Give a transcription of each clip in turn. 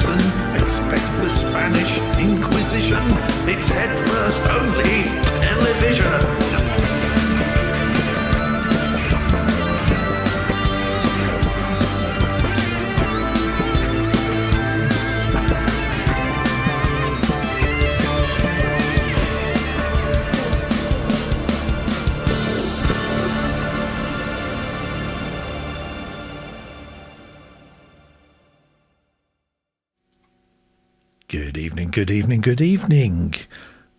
listen, expect the Spanish Inquisition. It's head first only television. Good evening, good evening, good evening.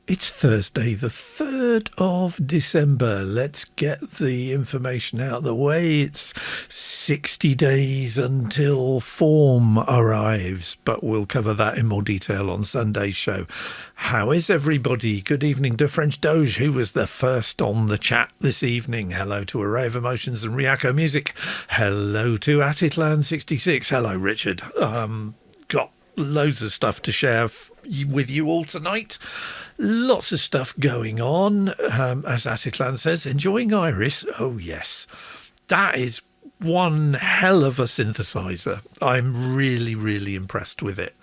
It's Thursday, the 3rd of December. Let's get the information out of the way. It's 60 days until form arrives, but we'll cover that in more detail on Sunday's show. How is everybody? Good evening to French Doge, who was the first on the chat this evening. Hello to Array of Emotions and Ryako Music. Hello to Atitlan66. Hello, Richard. Got loads of stuff to share with you all tonight. Lots of stuff going on. As Atitlan says, enjoying Iris. Oh, yes. That is one hell of a synthesizer. I'm really, really impressed with it.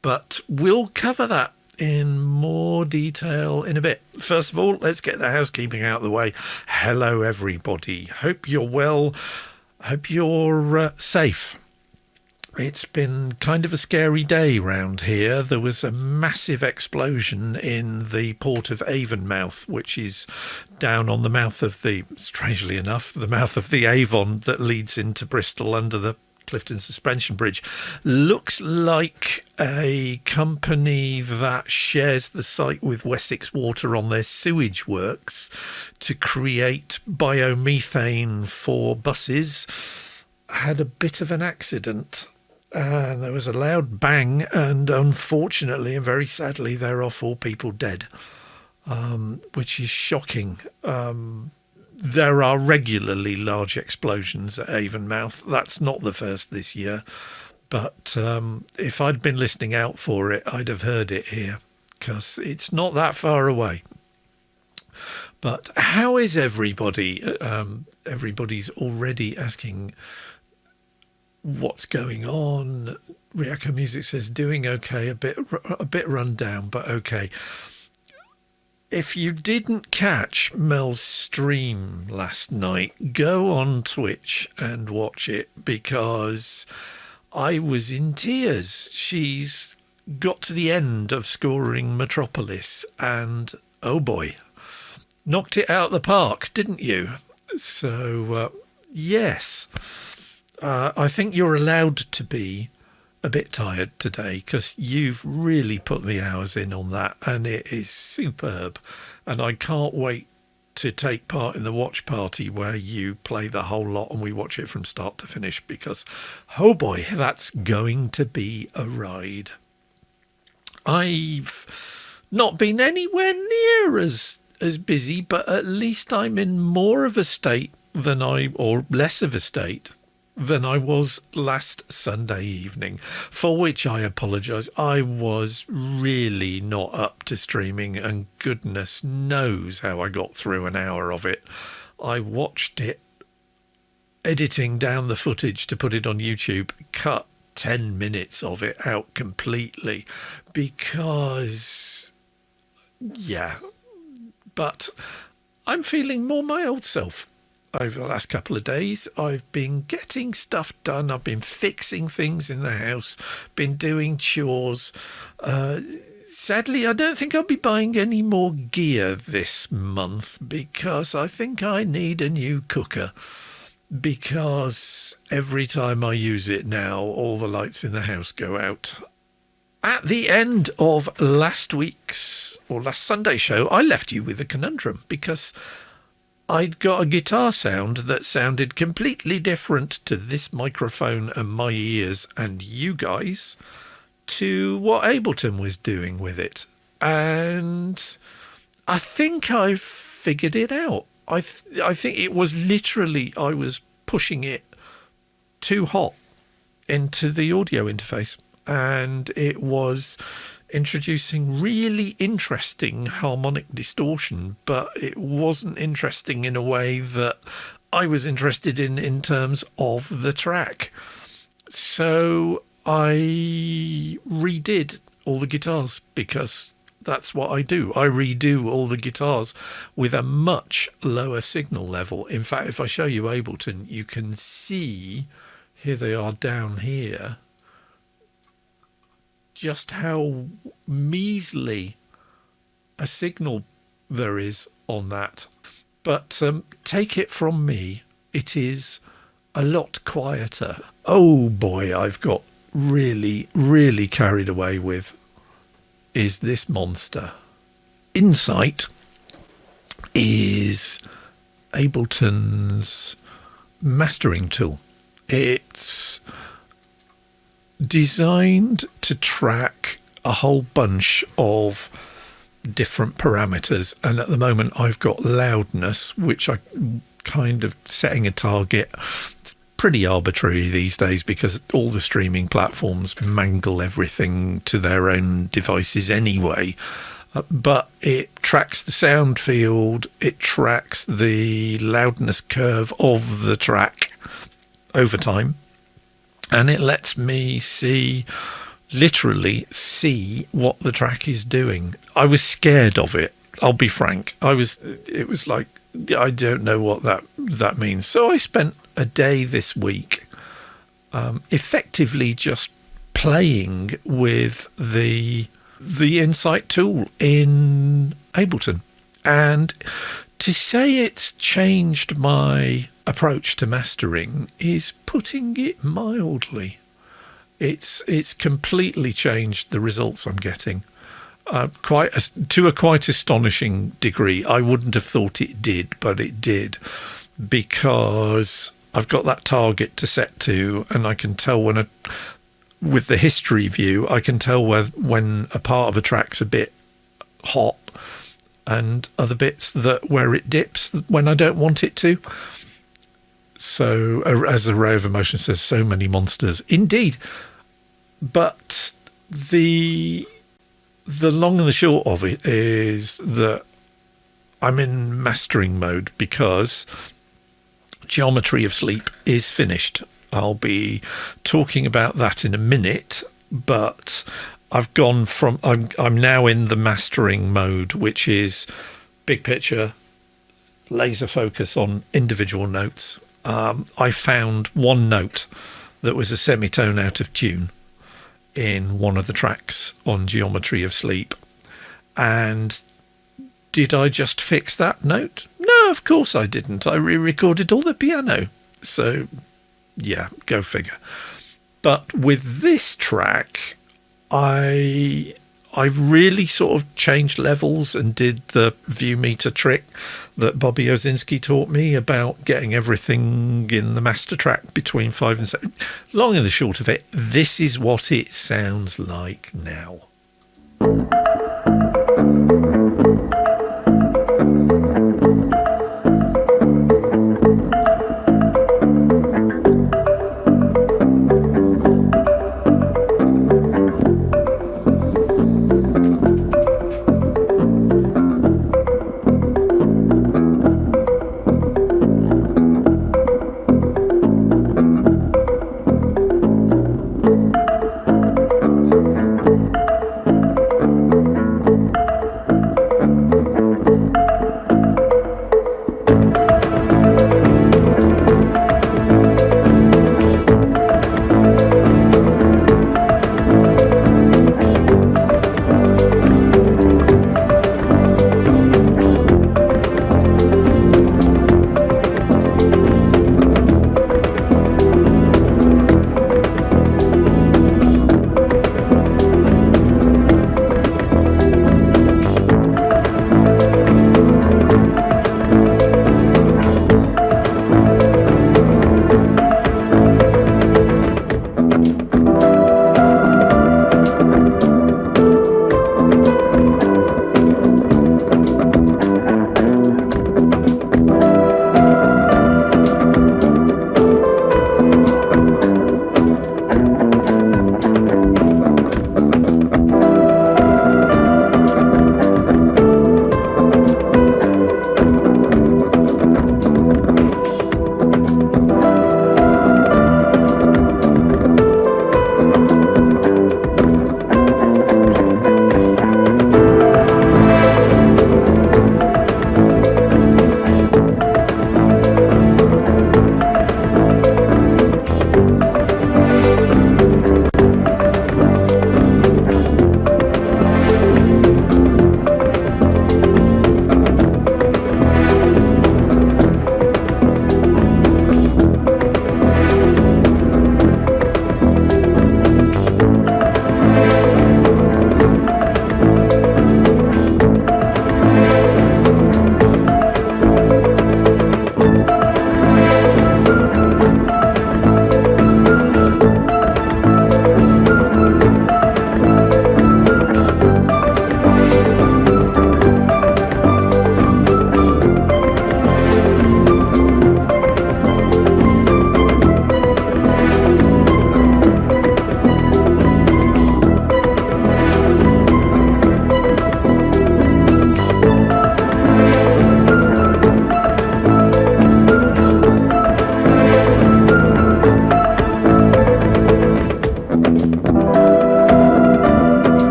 But we'll cover that in more detail in a bit. First of all, let's get the housekeeping out of the way. Hello, everybody. Hope you're well. Hope you're safe. It's been kind of a scary day round here. There was a massive explosion in the port of Avonmouth, which is down on the mouth of the, strangely enough, the mouth of the Avon that leads into Bristol under the Clifton Suspension Bridge. Looks like a company that shares the site with Wessex Water on their sewage works to create biomethane for buses had a bit of an accident. And there was a loud bang, and unfortunately and very sadly, there are 4 people dead, which is shocking. There are regularly large explosions at Avonmouth. That's not the first this year, but if I'd been listening out for it, I'd have heard it here, because it's not that far away. But how is everybody? Everybody's already asking what's going on. Ryako Music says doing okay, a bit run down, but okay. If you didn't catch Mel's stream last night, go on Twitch and watch it, because I was in tears. She's got to the end of scoring Metropolis and oh boy, knocked it out of the park, didn't you? So yes. I think you're allowed to be a bit tired today, because you've really put the hours in on that, and it is superb. And I can't wait to take part in the watch party where you play the whole lot and we watch it from start to finish, because, oh boy, that's going to be a ride. I've not been anywhere near as busy, but at least I'm in more of a state or less of a state than I was last Sunday evening, for which I apologise. I was really not up to streaming, and goodness knows how I got through an hour of it. I watched it, editing down the footage to put it on YouTube, cut 10 minutes of it out completely, because, yeah, but I'm feeling more my old self. Over the last couple of days, I've been getting stuff done. I've been fixing things in the house, been doing chores. Sadly, I don't think I'll be buying any more gear this month, because I think I need a new cooker. Because every time I use it now, all the lights in the house go out. At the end of last Sunday's show, I left you with a conundrum, because I'd got a guitar sound that sounded completely different to this microphone and my ears and you guys to what Ableton was doing with it. And I think I've figured it out. I think it was literally I was pushing it too hot into the audio interface, and it was introducing really interesting harmonic distortion, but it wasn't interesting in a way that I was interested in terms of the track. So I redid all the guitars because that's what I do. I redo all the guitars with a much lower signal level. In fact, if I show you Ableton, you can see, here they are down here, just how measly a signal there is on that. But take it from me, it is a lot quieter. Oh boy, I've got really carried away with is this monster. Insight is Ableton's mastering tool. It's designed to track a whole bunch of different parameters, and at the moment I've got loudness, which I kind of setting a target. It's pretty arbitrary these days because all the streaming platforms mangle everything to their own devices anyway. But it tracks the sound field, it tracks the loudness curve of the track over time, and it lets me literally see what the track is doing. I was scared of it, I'll be frank. It was like, I don't know what that means. So I spent a day this week effectively just playing with the Insight tool in Ableton. And to say it's changed my approach to mastering is putting it mildly. It's completely changed the results I'm getting. To a quite astonishing degree. I wouldn't have thought it did, but it did, because I've got that target to set to, and I can tell with the history view, I can tell when a part of a track's a bit hot and other bits where it dips when I don't want it to. So, as Array of Emotion says, so many monsters. Indeed. But the long and the short of it is that I'm in mastering mode because Geometry of Sleep is finished. I'll be talking about that in a minute, but I've gone from, I'm now in the mastering mode, which is big picture, laser focus on individual notes. I found one note that was a semitone out of tune in one of the tracks on Geometry of Sleep. And did I just fix that note? No, of course I didn't. I re-recorded all the piano. So, yeah, go figure. But with this track, I've really sort of changed levels and did the view meter trick that Bobby Ozinski taught me about getting everything in the master track between 5 and 7. Long and the short of it, this is what it sounds like now.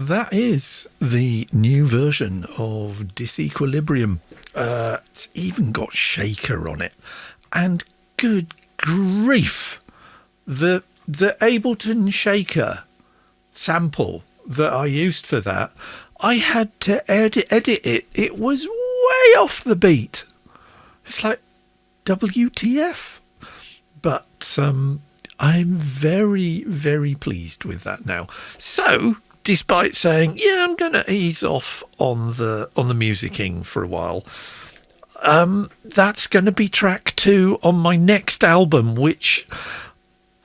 that is the new version of Disequilibrium. It's even got shaker on it. And good grief, the Ableton shaker sample that I used for that, I had to edit it. It was way off the beat. It's like, WTF? But I'm very, very pleased with that now. So, despite saying, yeah, I'm going to ease off on the musicking for a while, that's going to be track 2 on my next album, which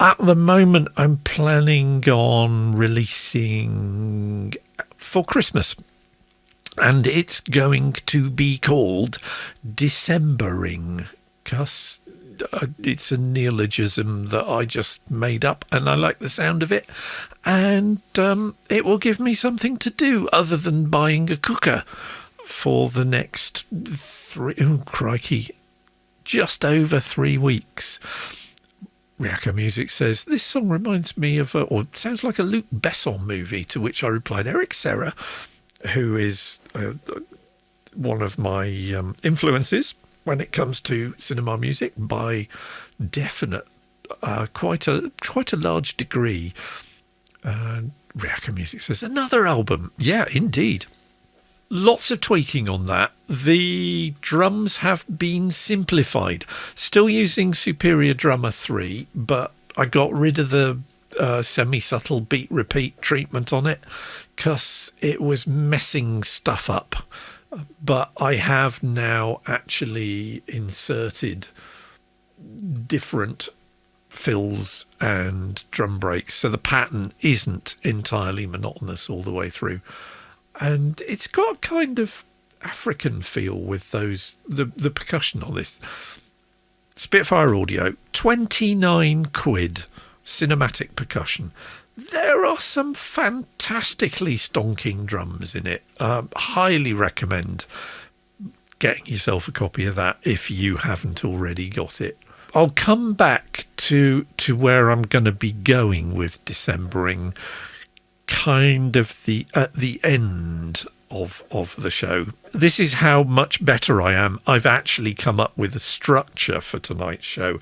at the moment I'm planning on releasing for Christmas. And it's going to be called Decembering, because it's a neologism that I just made up and I like the sound of it. And it will give me something to do other than buying a cooker for the next just over 3 weeks. Ryako Music says, this song reminds me of, or sounds like a Luc Besson movie, to which I replied, Eric Serra, who is one of my influences when it comes to cinema music by definite, quite a large degree. Ryako Music says, another album. Yeah, indeed. Lots of tweaking on that. The drums have been simplified. Still using Superior Drummer 3, but I got rid of the semi-subtle beat repeat treatment on it because it was messing stuff up. But I have now actually inserted different fills and drum breaks, so the pattern isn't entirely monotonous all the way through. And it's got a kind of African feel with the percussion on this. Spitfire Audio, 29 quid, cinematic percussion. There are some fantastically stonking drums in it. Highly recommend getting yourself a copy of that if you haven't already got it. I'll come back to where I'm going to be going with Decembering kind of at the end of the show. This is how much better I am. I've actually come up with a structure for tonight's show,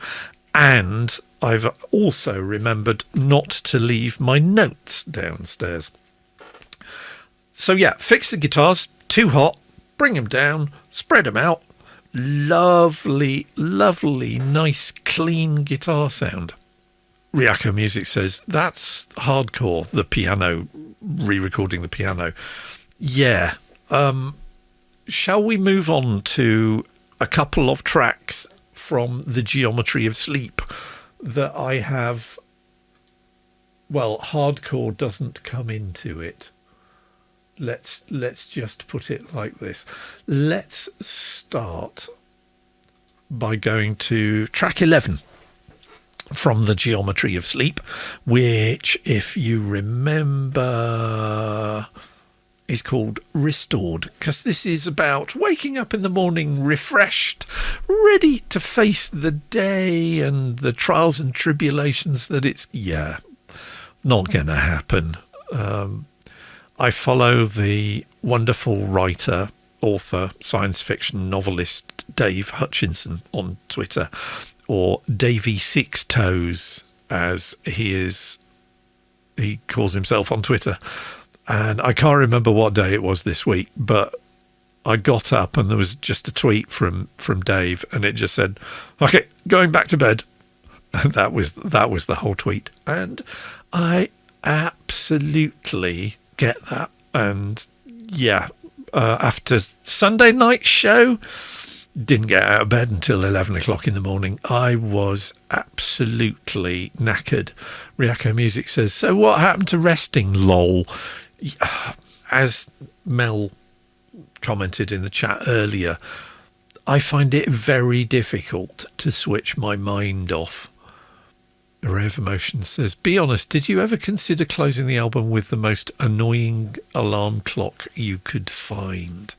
and I've also remembered not to leave my notes downstairs. So yeah, fix the guitars, too hot, bring them down, spread them out. Lovely, lovely, nice, clean guitar sound. Ryako Music says, that's hardcore, the piano, re-recording the piano. Yeah. Shall we move on to a couple of tracks from the Geometry of Sleep that I have? Well, hardcore doesn't come into it. Let's just put it like this. Let's start by going to track 11 from the Geometry of Sleep, which, if you remember, is called Restored, because this is about waking up in the morning refreshed, ready to face the day and the trials and tribulations that it's, not going to happen. I follow the wonderful writer, author, science fiction novelist Dave Hutchinson on Twitter, or Davy Six Toes, as he calls himself on Twitter. And I can't remember what day it was this week, but I got up and there was just a tweet from Dave, and it just said, okay, going back to bed. And that was the whole tweet. And I absolutely get that. And yeah, after Sunday night show, didn't get out of bed until 11 o'clock in the morning. I was absolutely knackered. Ryako Music says, so what happened to resting, lol? As Mel commented in the chat earlier, I find it very difficult to switch my mind off. Array of Emotion says, be honest, did you ever consider closing the album with the most annoying alarm clock you could find?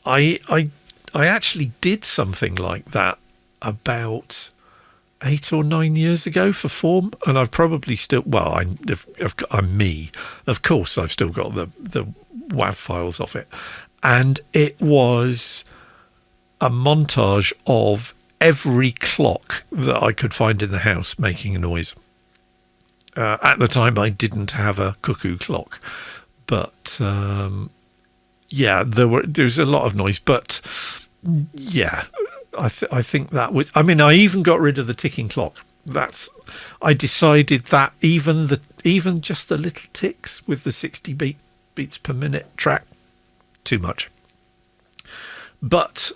I actually did something like that about 8 or 9 years ago for form, and I've probably still, well, I'm me. Of course, I've still got the WAV files of it. And it was a montage of every clock that I could find in the house making a noise. At the time, I didn't have a cuckoo clock, but yeah, there's a lot of noise. But yeah, I think that was. I mean, I even got rid of the ticking clock. I decided that even just the little ticks with the 60 beats per minute track, too much. But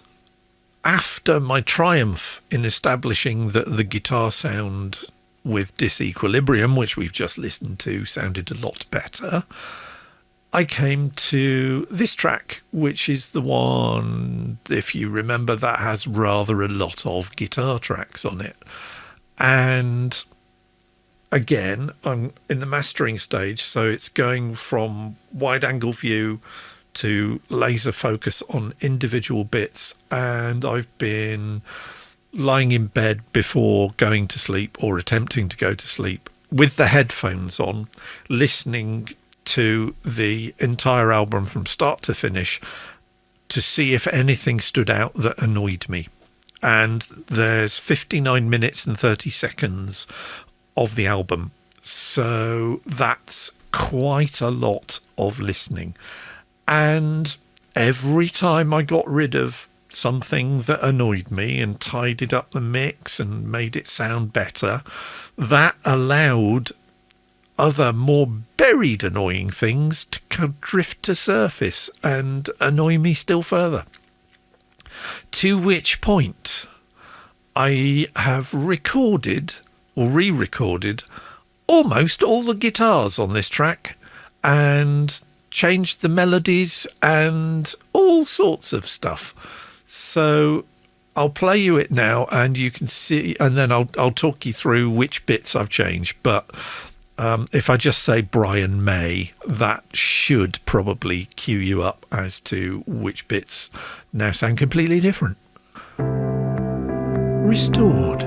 after my triumph in establishing that the guitar sound with disequilibrium, which we've just listened to, sounded a lot better, I came to this track, which is the one, if you remember, that has rather a lot of guitar tracks on it. And again, I'm in the mastering stage, so it's going from wide angle view to laser focus on individual bits, and I've been lying in bed before going to sleep or attempting to go to sleep with the headphones on, listening to the entire album from start to finish to see if anything stood out that annoyed me. And there's 59 minutes and 30 seconds of the album, so that's quite a lot of listening. And every time I got rid of something that annoyed me and tidied up the mix and made it sound better, that allowed other more buried annoying things to drift to surface and annoy me still further. To which point I have recorded or re-recorded almost all the guitars on this track and changed the melodies and all sorts of stuff. So I'll play you it now and you can see, and then I'll talk you through which bits I've changed. But if I just say Brian May, that should probably cue you up as to which bits now sound completely different. Restored.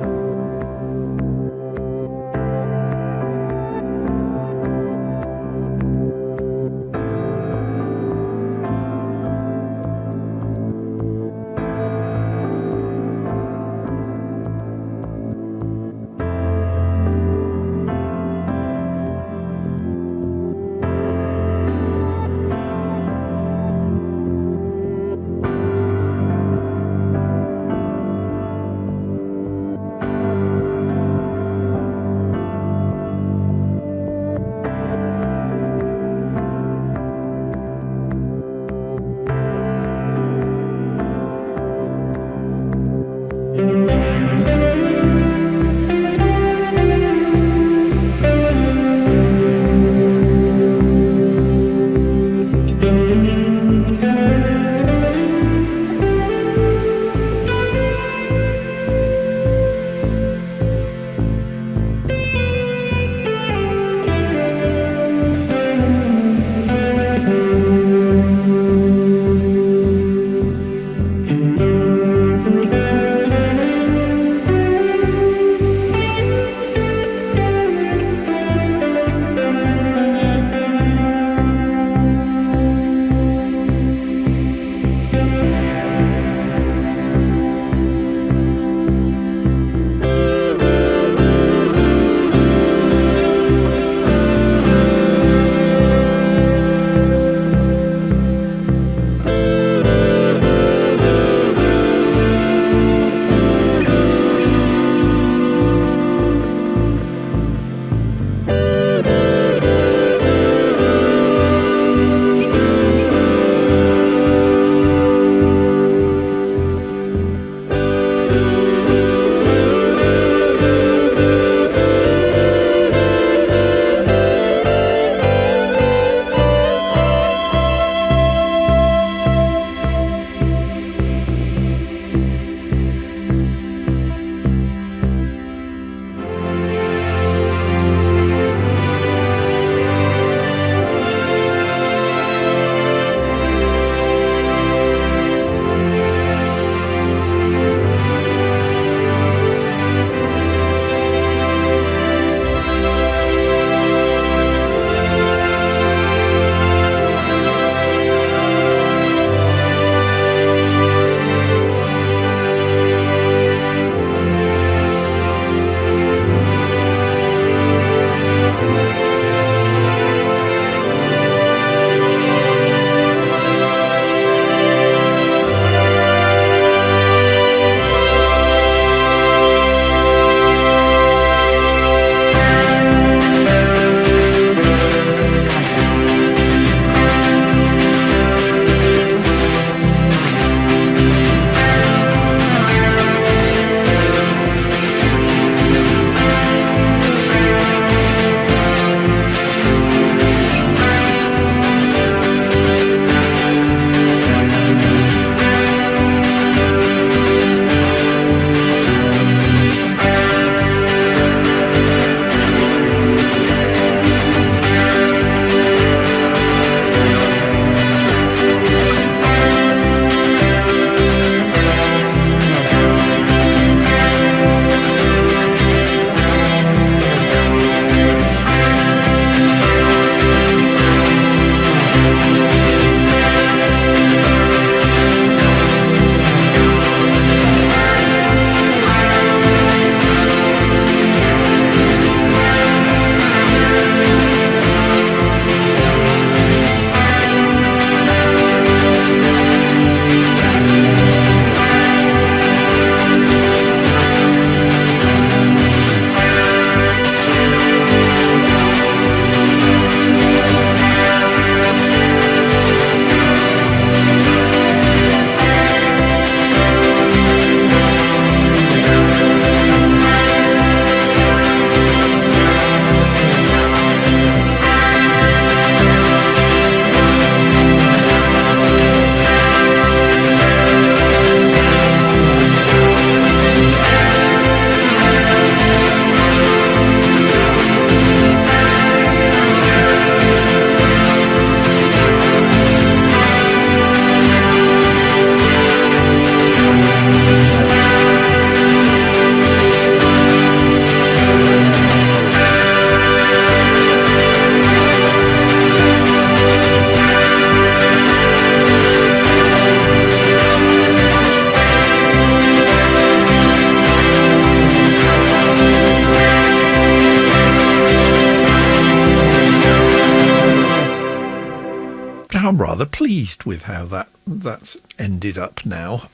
I'm rather pleased with how that's ended up now.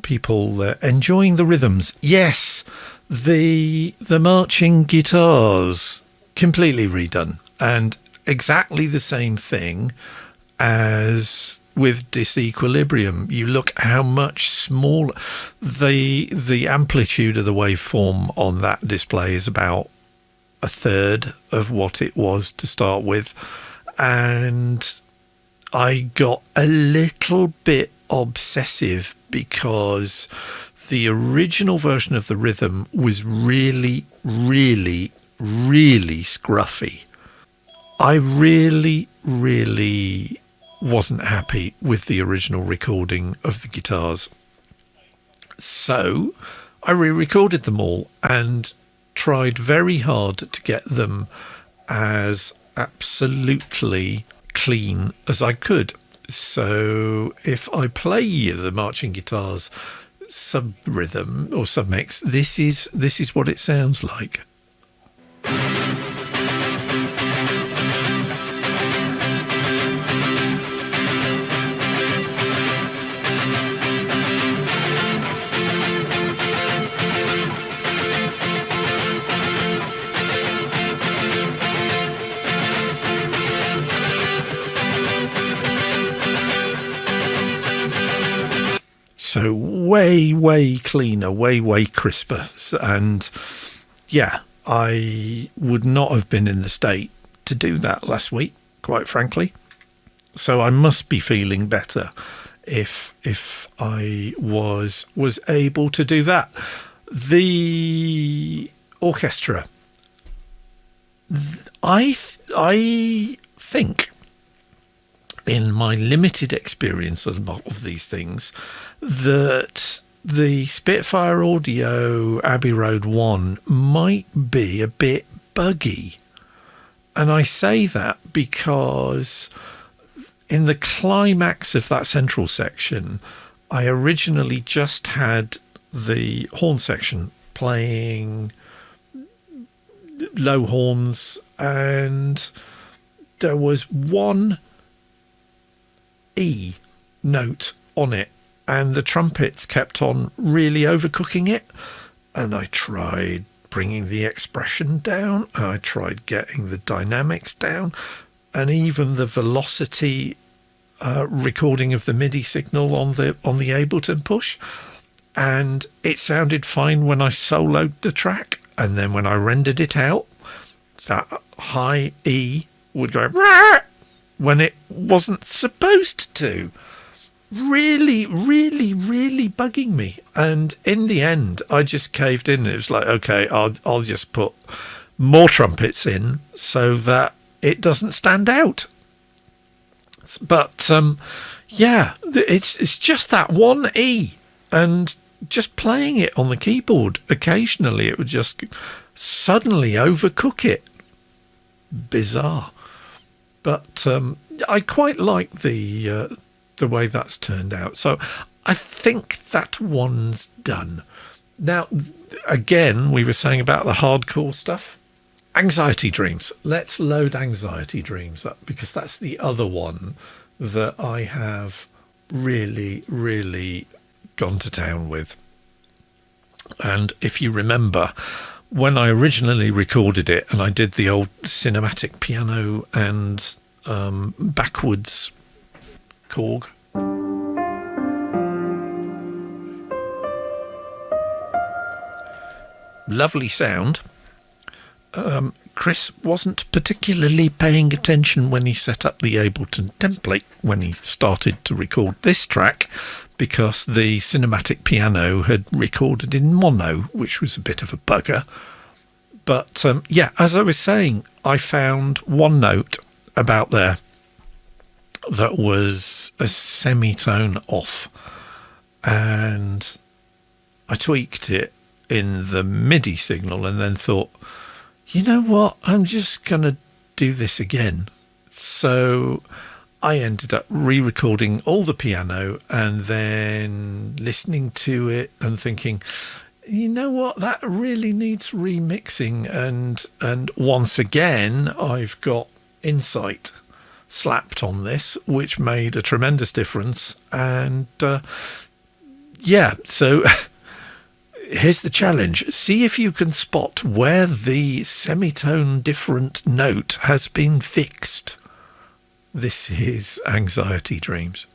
People enjoying the rhythms. Yes, the marching guitars completely redone, and exactly the same thing as with disequilibrium. You look how much smaller the amplitude of the waveform on that display is, about a third of what it was to start with. And I got a little bit obsessive because the original version of the rhythm was really, really, really scruffy. I really, really wasn't happy with the original recording of the guitars. So I re-recorded them all and tried very hard to get them as absolutely clean as I could. So if I play the marching guitars sub rhythm or sub mix, this is what it sounds like. So way, way cleaner, way, way crisper. And yeah, I would not have been in the state to do that last week, quite frankly. So I must be feeling better if I was able to do that. The orchestra, I think, in my limited experience of these things, that the Spitfire Audio Abbey Road 1 might be a bit buggy. And I say that because in the climax of that central section, I originally just had the horn section playing low horns, and there was one E note on it, and the trumpets kept on really overcooking it. And I tried bringing the expression down, I tried getting the dynamics down, and even the velocity recording of the MIDI signal on the Ableton push, and it sounded fine when I soloed the track. And then when I rendered it out, that high E would go Rah! When it wasn't supposed to. Really, really, really bugging me. And in the end, I just caved in. It was like, okay, I'll just put more trumpets in so that it doesn't stand out. But yeah, it's just that one E, and just playing it on the keyboard occasionally, it would just suddenly overcook it. Bizarre. But I quite like the way that's turned out. So I think that one's done. Now, again, we were saying about the hardcore stuff. Anxiety Dreams. Let's load Anxiety Dreams up, because that's the other one that I have really, really gone to town with. And if you remember, when I originally recorded it and I did the old cinematic piano and backwards Korg, lovely sound. Chris wasn't particularly paying attention when he set up the Ableton template when he started to record this track, because the cinematic piano had recorded in mono, which was a bit of a bugger. But yeah, as I was saying, I found one note about there that was a semitone off, and I tweaked it in the MIDI signal and then thought, you know what, I'm just going to do this again. So I ended up re-recording all the piano and then listening to it and thinking, you know what, that really needs remixing. And once again, I've got insight slapped on this, which made a tremendous difference. And so here's the challenge. See if you can spot where the semitone different note has been fixed. This is Anxiety Dreams.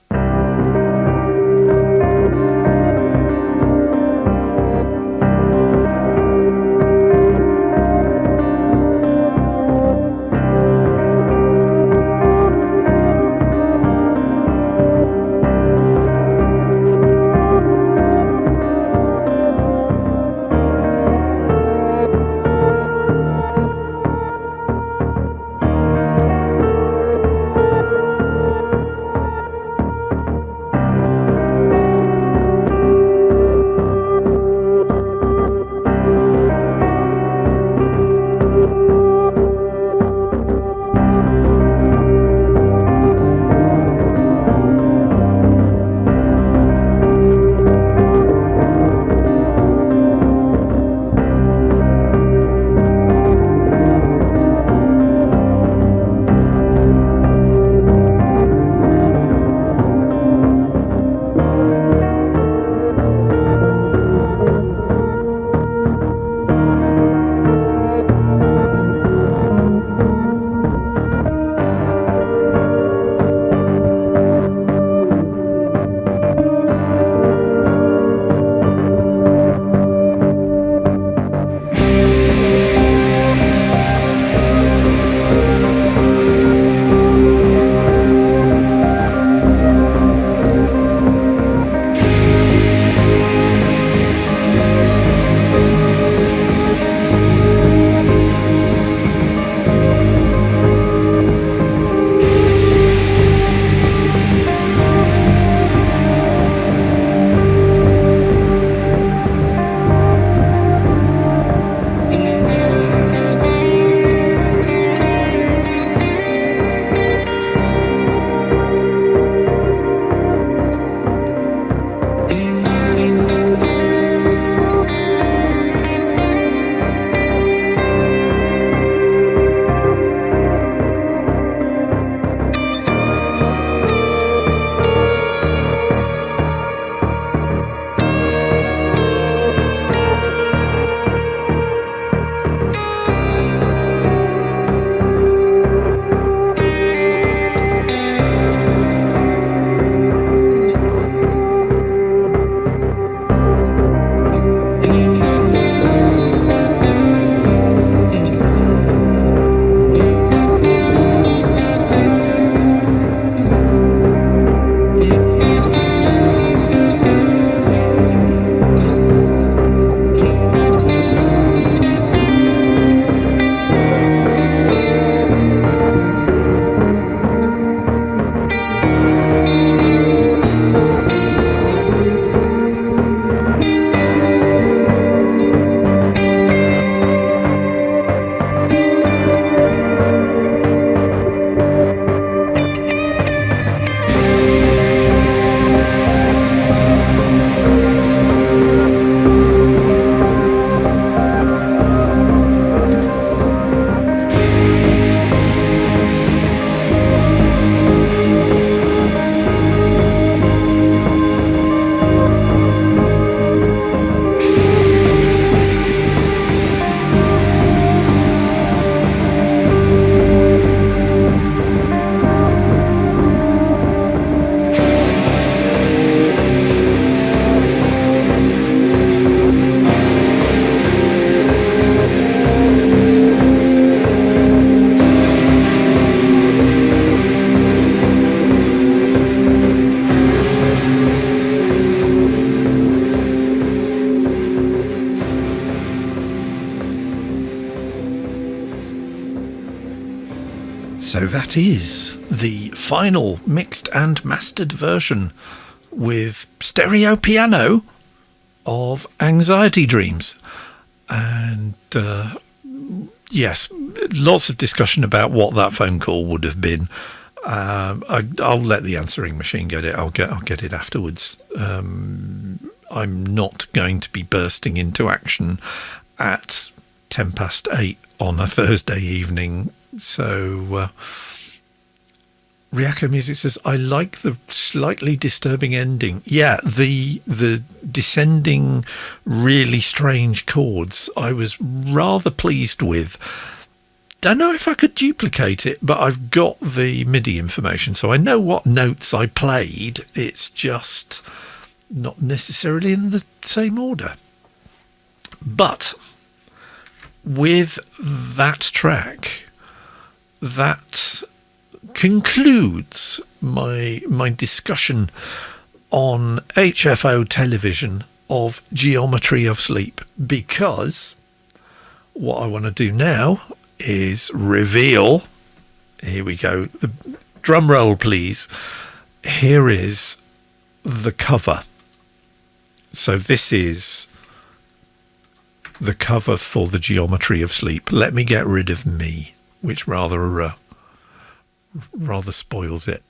So that is the final mixed and mastered version with stereo piano of Anxiety Dreams. And yes, lots of discussion about what that phone call would have been. I'll let the answering machine get it. I'll get it afterwards. I'm not going to be bursting into action at 8:10 on a Thursday evening. So Ryako Music says, I like the slightly disturbing ending. Yeah, the descending, really strange chords I was rather pleased with. Don't know if I could duplicate it, but I've got the MIDI information, so I know what notes I played. It's just not necessarily in the same order. But with that track, that concludes my discussion on HFO television of Geometry of Sleep, because what I want to do now is reveal. Here we go. The drum roll, please. Here is the cover. So this is the cover for the Geometry of Sleep. Let me get rid of me, which rather spoils it.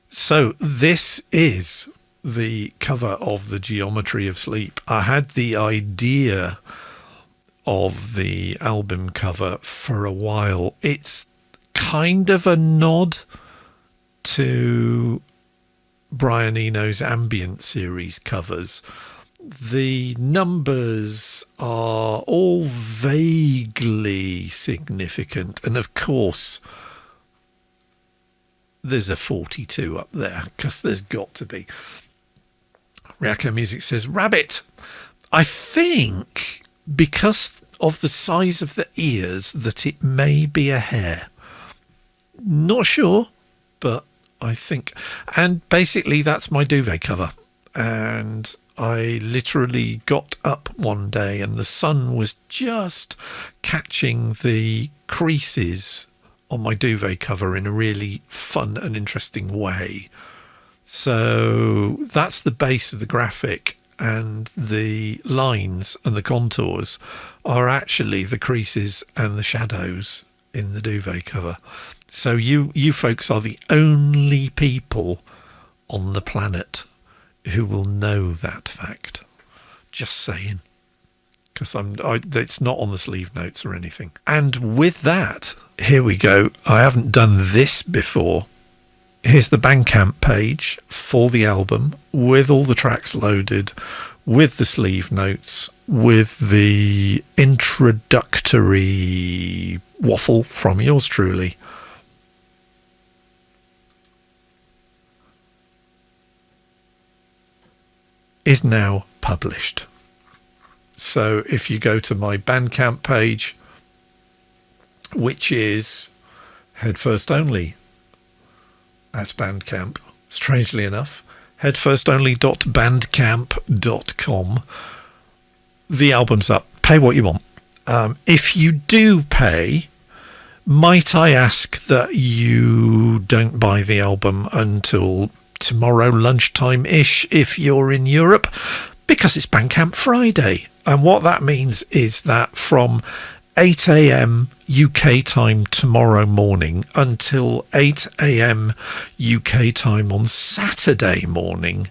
So this is the cover of the Geometry of Sleep. I had the idea of the album cover for a while. It's kind of a nod to Brian Eno's Ambient series covers. The numbers are all vaguely significant, and of course there's a 42 up there, because there's got to be. Ryako Music says, Rabbit, I think because of the size of the ears that it may be a hare. Not sure, but I think. And basically that's my duvet cover. And I literally got up one day and the sun was just catching the creases on my duvet cover in a really fun and interesting way. So that's the base of the graphic, and the lines and the contours are actually the creases and the shadows in the duvet cover. So you folks are the only people on the planet who will know that fact. Just saying. Because it's not on the sleeve notes or anything. And with that, here we go. I haven't done this before. Here's the Bandcamp page for the album with all the tracks loaded, with the sleeve notes, with the introductory waffle from yours truly. Is now published. So if you go to my Bandcamp page, which is Headfirst Only at Bandcamp, strangely enough, headfirstonly.bandcamp.com, the album's up. Pay what you want. If you do pay, might I ask that you don't buy the album until tomorrow lunchtime-ish if you're in Europe, because it's Bandcamp Friday. And what that means is that from 8 a.m. UK time tomorrow morning until 8 a.m. UK time on Saturday morning,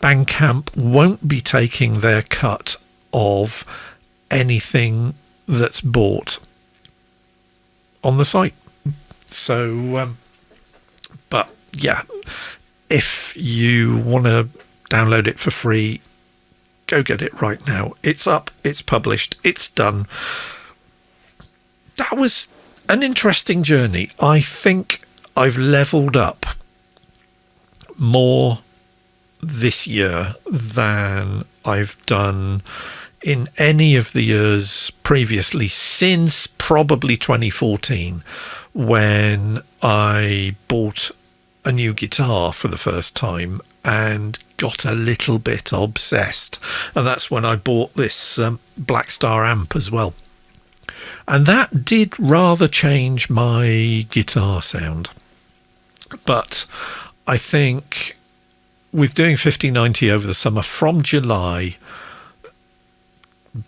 Bandcamp won't be taking their cut of anything that's bought on the site. So, but yeah, if you want to download it for free, go get it right now. It's up, it's published, it's done. That was an interesting journey. I think I've leveled up more this year than I've done in any of the years previously, since probably 2014, when I bought a new guitar for the first time and got a little bit obsessed. And that's when I bought this Black Star amp as well. And that did rather change my guitar sound. But I think with doing 5090 over the summer, from July,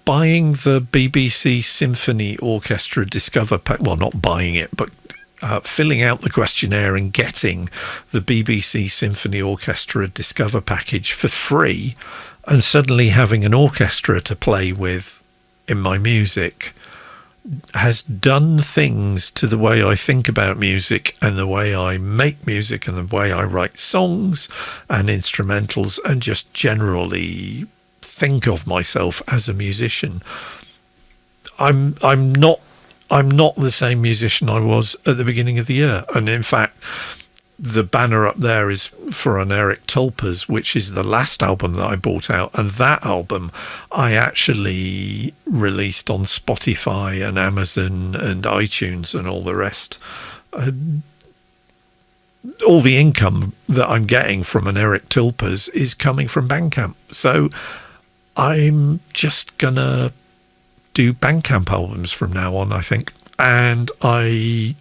buying the BBC Symphony Orchestra Discover pack, well, not buying it, but filling out the questionnaire and getting the BBC Symphony Orchestra Discover package for free, and suddenly having an orchestra to play with in my music, has done things to the way I think about music and the way I make music and the way I write songs and instrumentals and just generally think of myself as a musician. I'm not the same musician I was at the beginning of the year. And in fact, the banner up there is for an Eric Tulpas, which is the last album that I bought out. And that album I actually released on Spotify and Amazon and iTunes and all the rest. All the income that I'm getting from an Eric Tulpas is coming from Bandcamp. So I'm just going to do Bandcamp albums from now on, I think. And I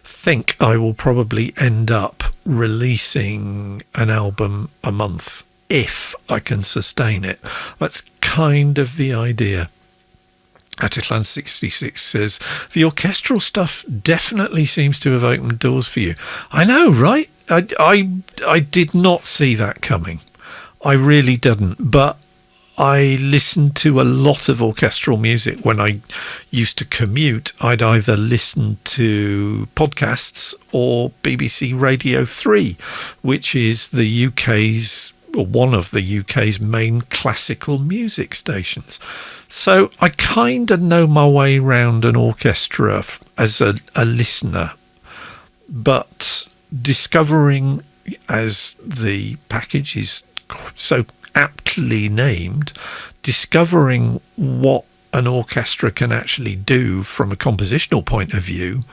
think I will probably end up releasing an album a month if I can sustain it. That's kind of the idea. Atticlan 66 says, the orchestral stuff definitely seems to have opened doors for you. I know, right? I did not see that coming. I really didn't. But I listened to a lot of orchestral music when I used to commute. I'd either listen to podcasts or BBC Radio 3, which is the UK's, or one of the UK's main classical music stations. So I kind of know my way around an orchestra as a listener. But discovering, as the package is so aptly named, discovering what an orchestra can actually do from a compositional point of view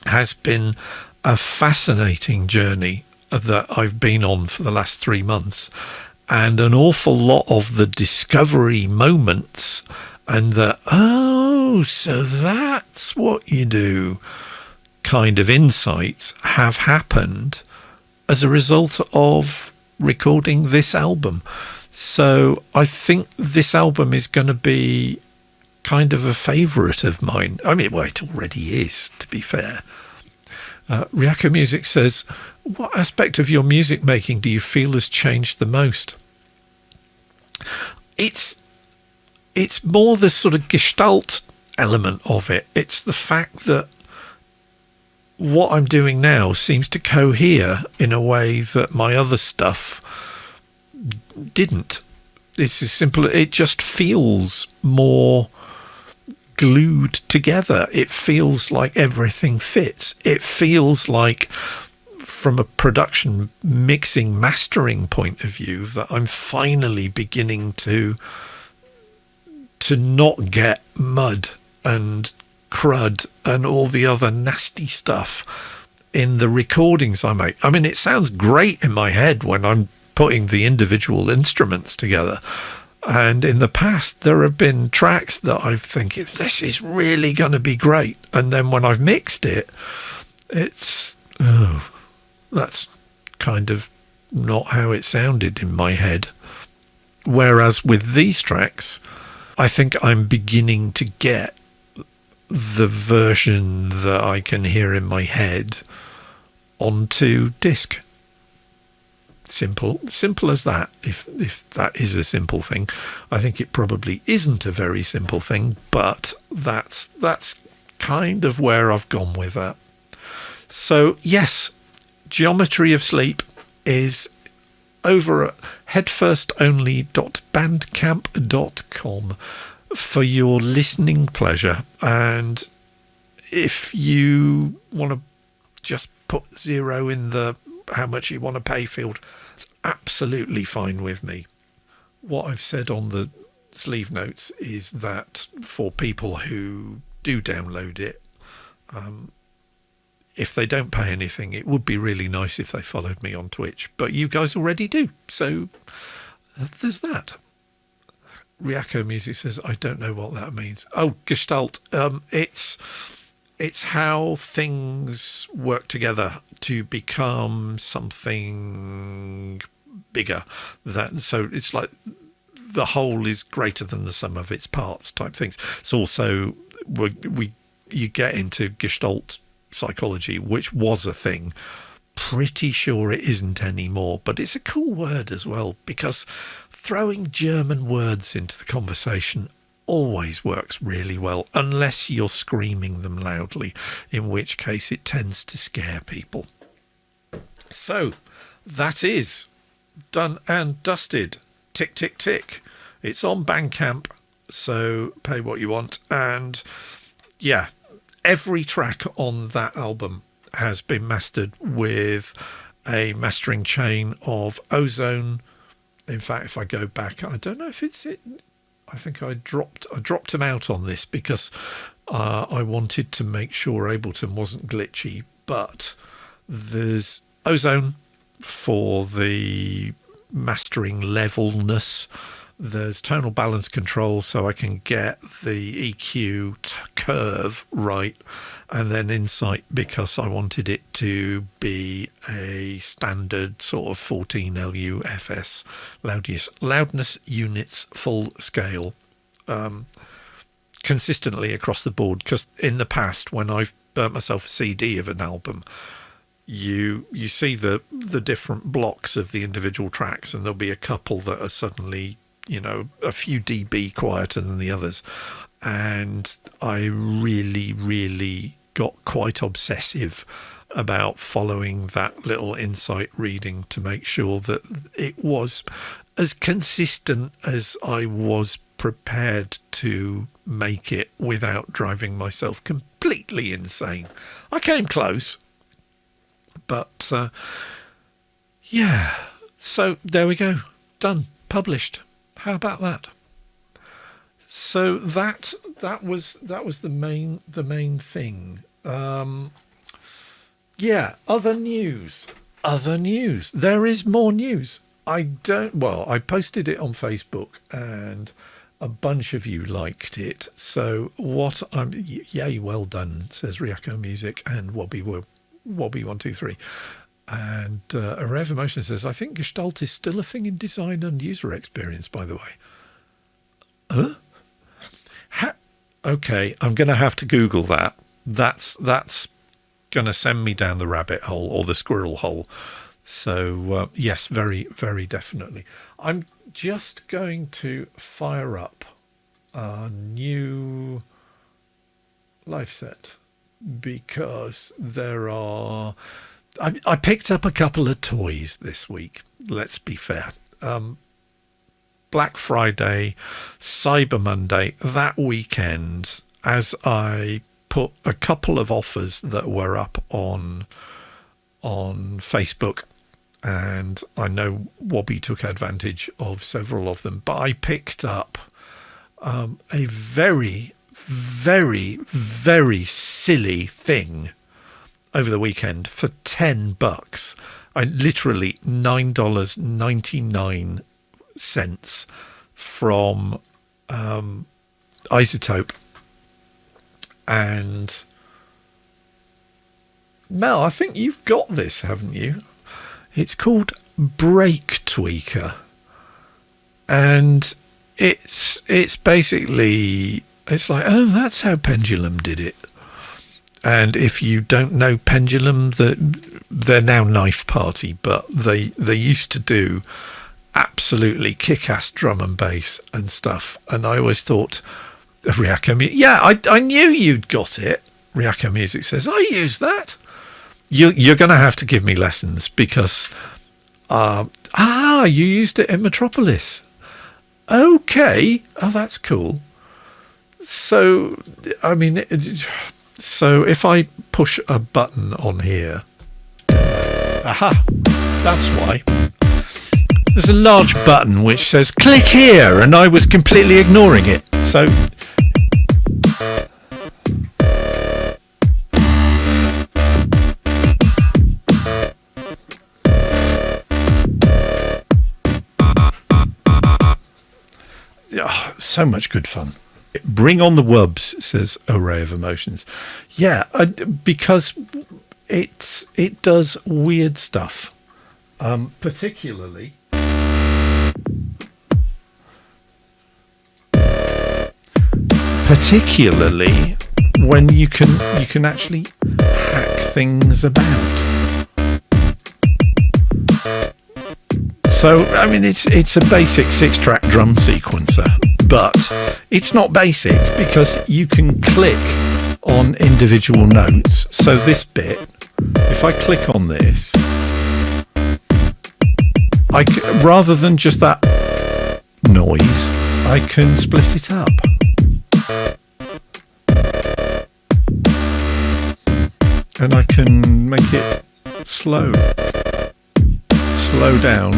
has been a fascinating journey that I've been on for the last 3 months. And an awful lot of the discovery moments and the, oh, so that's what you do kind of insights have happened as a result of recording this album. So I think this album is going to be kind of a favourite of mine. I mean, well, it already is, to be fair. Ryako Music says, what aspect of your music making do you feel has changed the most? It's more the sort of gestalt element of it. It's the fact that what I'm doing now seems to cohere in a way that my other stuff didn't. It's as simple. It just feels more glued together. It feels like everything fits. It feels like, from a production, mixing, mastering point of view, that I'm finally beginning to not get mud and crud and all the other nasty stuff in the recordings I make. I mean, it sounds great in my head when I'm putting the individual instruments together. And in the past, there have been tracks that I think, this is really going to be great. And then when I've mixed it, it's, oh, that's kind of not how it sounded in my head. Whereas with these tracks, I think I'm beginning to get the version that I can hear in my head onto disc. Simple as that. If that is a simple thing, I think it probably isn't a very simple thing, but that's kind of where I've gone with that. So yes, Geometry of Sleep is over at headfirstonly.bandcamp.com for your listening pleasure. And if you want to just put 0 in the how much you want to pay field, it's absolutely fine with me. What I've said on the sleeve notes is that for people who do download it, if they don't pay anything, it would be really nice if they followed me on Twitch. But you guys already do, so there's that. Ryako Music says, I don't know what that means. Oh, Gestalt. It's how things work together to become something bigger. So it's like the whole is greater than the sum of its parts type things. It's also, you get into Gestalt psychology, which was a thing. Pretty sure it isn't anymore, but it's a cool word as well, because throwing German words into the conversation always works really well, unless you're screaming them loudly, in which case it tends to scare people. So that is done and dusted. Tick, tick, tick. It's on Bandcamp, so pay what you want. And yeah, every track on that album has been mastered with a mastering chain of Ozone. In fact, if I go back, I don't know if it's it. I think I dropped him out on this because I wanted to make sure Ableton wasn't glitchy. But there's Ozone for the mastering levelness. There's tonal balance control, so I can get the EQ curve right, and then Insight because I wanted it to be a standard sort of 14 LUFS loudness units full scale, consistently across the board. Because in the past, when I've burnt myself a CD of an album, you see the different blocks of the individual tracks, and there'll be a couple that are suddenly, you know, a few dB quieter than the others. And I really got quite obsessive about following that little Insight reading to make sure that it was as consistent as I was prepared to make it without driving myself completely insane. I came close, but yeah, so there we go, done, published. How about that? So that was the main thing. Yeah, other news. There is more news. I posted it on Facebook and a bunch of you liked it. So yay, well done, says Ryako Music and Wobby123. And Array of Emotion says, I think Gestalt is still a thing in design and user experience, by the way. Okay, I'm going to have to Google that. That's going to send me down the rabbit hole or the squirrel hole. So, yes, very, very definitely. I'm just going to fire up a new live set because there are... I picked up a couple of toys this week, let's be fair. Black Friday, Cyber Monday, that weekend, as I put a couple of offers that were up on Facebook, and I know Wobby took advantage of several of them, but I picked up a very, very, very silly thing over the weekend for $10. I literally $9.99 from Isotope. And Mel, I think you've got this, haven't you? It's called Brake Tweaker, and it's basically, it's like, oh, that's how Pendulum did it. And if you don't know Pendulum, they're now Knife Party, but they used to do absolutely kick-ass drum and bass and stuff. And I always thought, I knew you'd got it. Ryako Music says, I use that. You're going to have to give me lessons because, you used it in Metropolis. Okay. Oh, that's cool. So, I mean... So if I push a button on here, aha, that's why. There's a large button which says click here, and I was completely ignoring it. So so much good fun. Bring on the wubs, says Array of Emotions. Yeah, because it does weird stuff, particularly when you can actually hack things about. So I mean, it's a basic 6-track drum sequencer. but it's not basic because you can click on individual notes. So this bit, if I click on this, rather than just that noise, I can split it up. And I can make it slow down,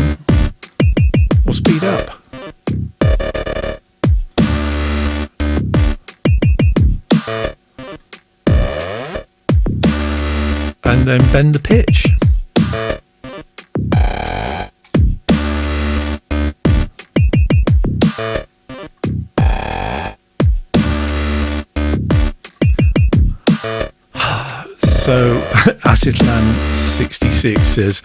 or speed up. And then bend the pitch. So Atitlan66 says,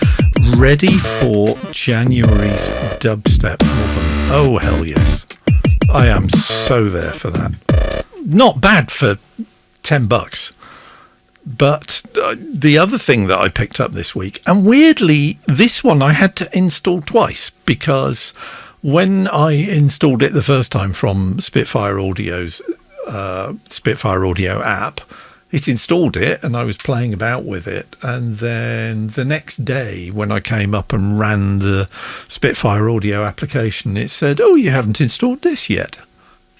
ready for January's dubstep album. Oh, hell yes. I am so there for that. Not bad for $10. But the other thing that I picked up this week, and weirdly, this one I had to install twice, because when I installed it the first time from Spitfire Audio's Spitfire Audio app, it installed it and I was playing about with it. And then the next day when I came up and ran the Spitfire Audio application, it said, oh, you haven't installed this yet.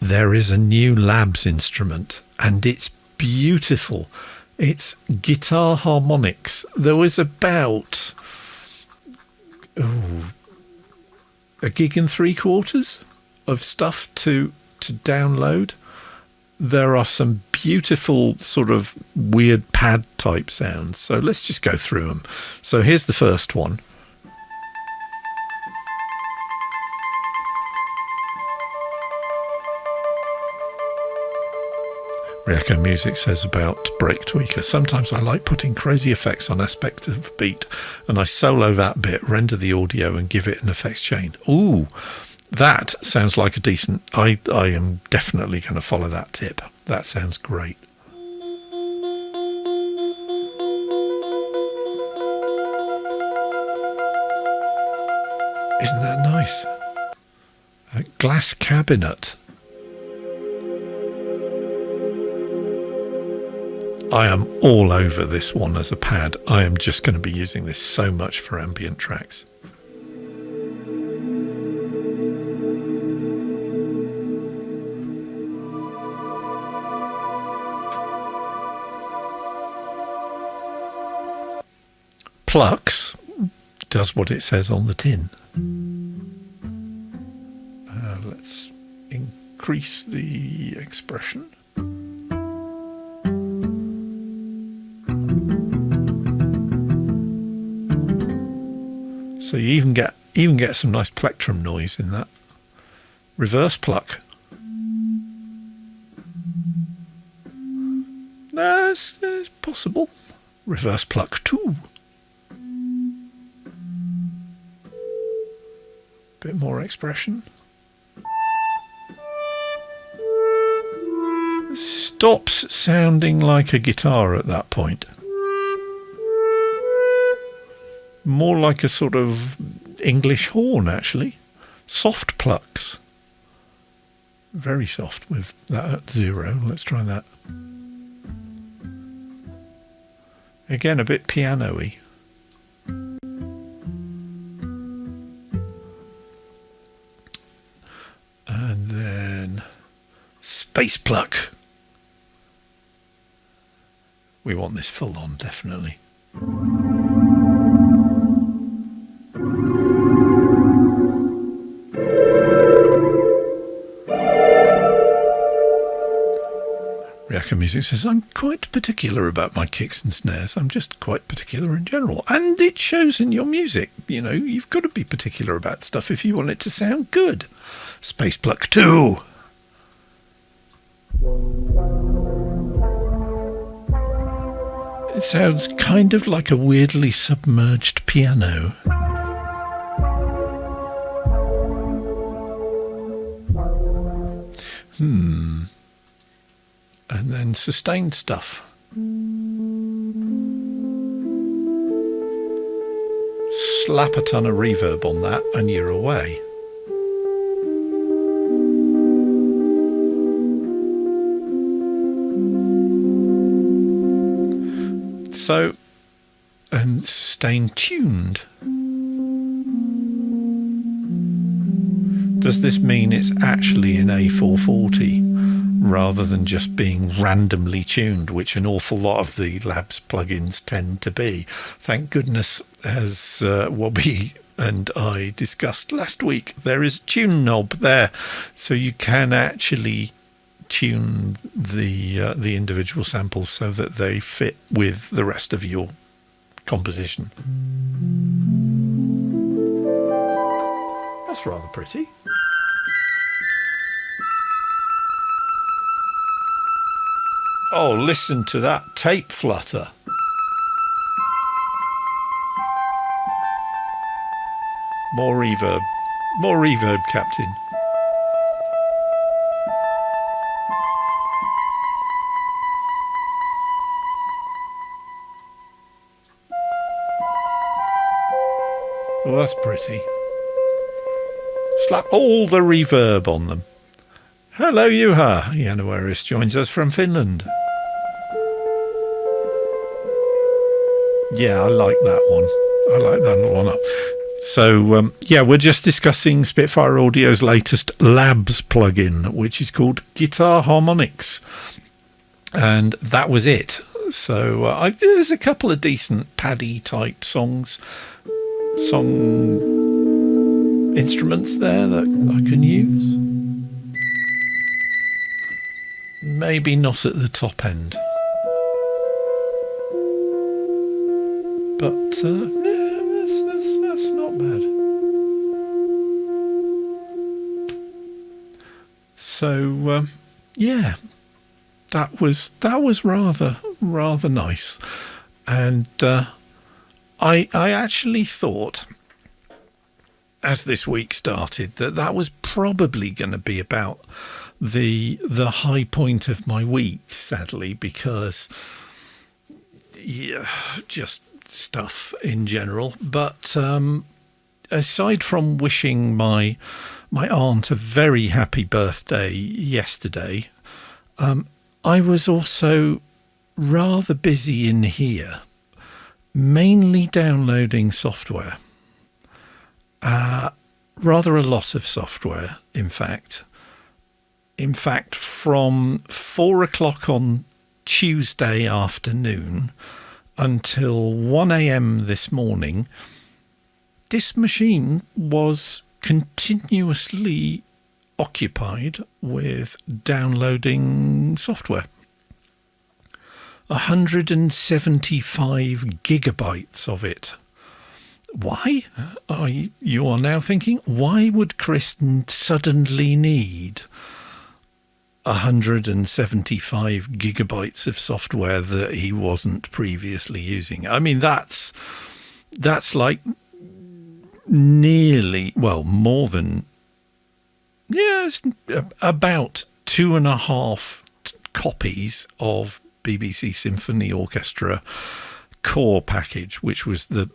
There is a new Labs instrument and it's beautiful. It's guitar harmonics. There was about a gig and 3/4 of stuff to download. There are some beautiful sort of weird pad type sounds. So let's just go through them. So here's the first one. Ryako Music says about Break Tweaker, sometimes I like putting crazy effects on aspect of a beat and I solo that bit, render the audio and give it an effects chain. Ooh, that sounds like a decent... I am definitely going to follow that tip. That sounds great. Isn't that nice? A glass cabinet. I am all over this one as a pad. I am just going to be using this so much for ambient tracks. Plux does what it says on the tin. Let's increase the expression. So you even get some nice plectrum noise in that. Reverse pluck. It's possible. Reverse pluck too. Bit more expression. Stops sounding like a guitar at that point. More like a sort of English horn, actually. Soft plucks. Very soft with that at 0. Let's try that. Again, a bit piano-y. And then space pluck. We want this full on, definitely. Ryaka Music says, I'm quite particular about my kicks and snares. I'm just quite particular in general. And it shows in your music. You know, you've got to be particular about stuff if you want it to sound good. Space Pluck 2. It sounds kind of like a weirdly submerged piano. And then sustained stuff. Slap a ton of reverb on that and you're away. So, and sustain tuned. Does this mean it's actually in A440 rather than just being randomly tuned, which an awful lot of the Labs plugins tend to be? Thank goodness, as Wobby and I discussed last week, there is a tune knob there, so you can actually tune the individual samples so that they fit with the rest of your composition. That's rather pretty. Oh, listen to that tape flutter. More reverb, Captain. Well, that's pretty. Slap all the reverb on them. Hello, Juha. Januaris joins us from Finland. Yeah, I like that one. I like that one up. So, yeah, we're just discussing Spitfire Audio's latest Labs plugin, which is called Guitar Harmonics. And that was it. So there's a couple of decent paddy-type song instruments there that I can use. Maybe not at the top end. But that's not bad. So yeah, that was rather nice, and I actually thought, as this week started, that was probably going to be about the high point of my week, sadly, because yeah, just stuff in general. But aside from wishing my aunt a very happy birthday yesterday, I was also rather busy in here, mainly downloading software. Rather a lot of software, in fact. In fact, from 4 o'clock on Tuesday afternoon until 1 a.m. this morning, this machine was continuously occupied with downloading software. 175 gigabytes of it. Why? You are now thinking, why would Chris suddenly need 175 gigabytes of software that he wasn't previously using? I mean, that's like nearly, well, more than, it's about 2.5 copies of BBC Symphony Orchestra core package, which was the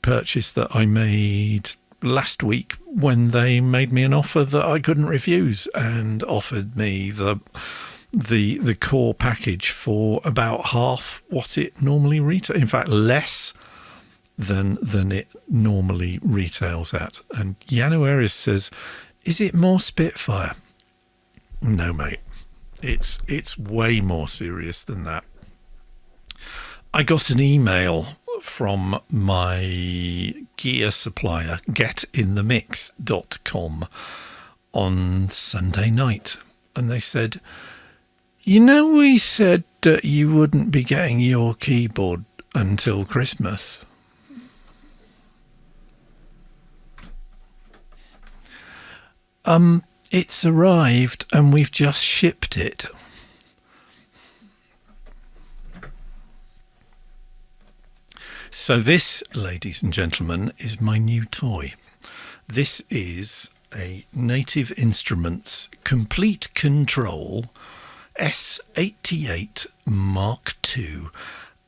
purchase that I made last week when they made me an offer that I couldn't refuse and offered me the core package for about half what it normally retails. In fact, less than it normally retails at. And Januaris says, is it more Spitfire? No, mate. It's way more serious than that. I got an email from my gear supplier, getinthemix.com, on Sunday night, and they said, we said that you wouldn't be getting your keyboard until Christmas. It's arrived and we've just shipped it. So this, ladies and gentlemen, is my new toy. This is a Native Instruments Complete Control S88 Mark II,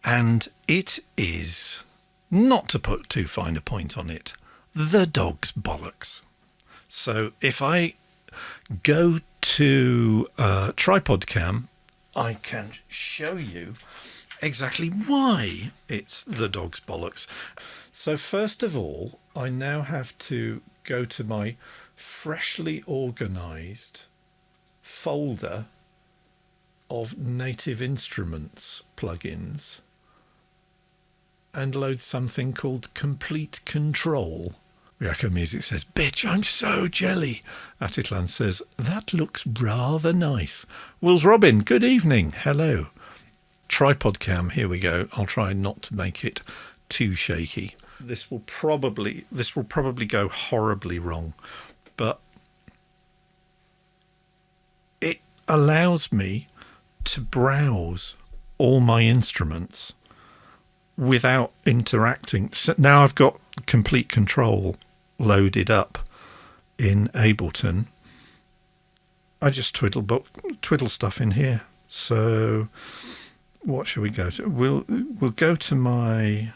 and it is, not to put too fine a point on it, the dog's bollocks. So if I go to tripod cam, I can show you exactly why it's the dog's bollocks. So first of all, I now have to go to my freshly organised folder of Native Instruments plugins and load something called Complete Control. Reacco Music says, "Bitch, I'm so jelly." Atitlan says, "That looks rather nice." Wills Robin, good evening. Hello. Tripod cam, here we go. I'll try not to make it too shaky. This will probably go horribly wrong, but it allows me to browse all my instruments without interacting. So now I've got Complete Control loaded up in Ableton. I just twiddle stuff in here. So what shall we go to? We'll go to my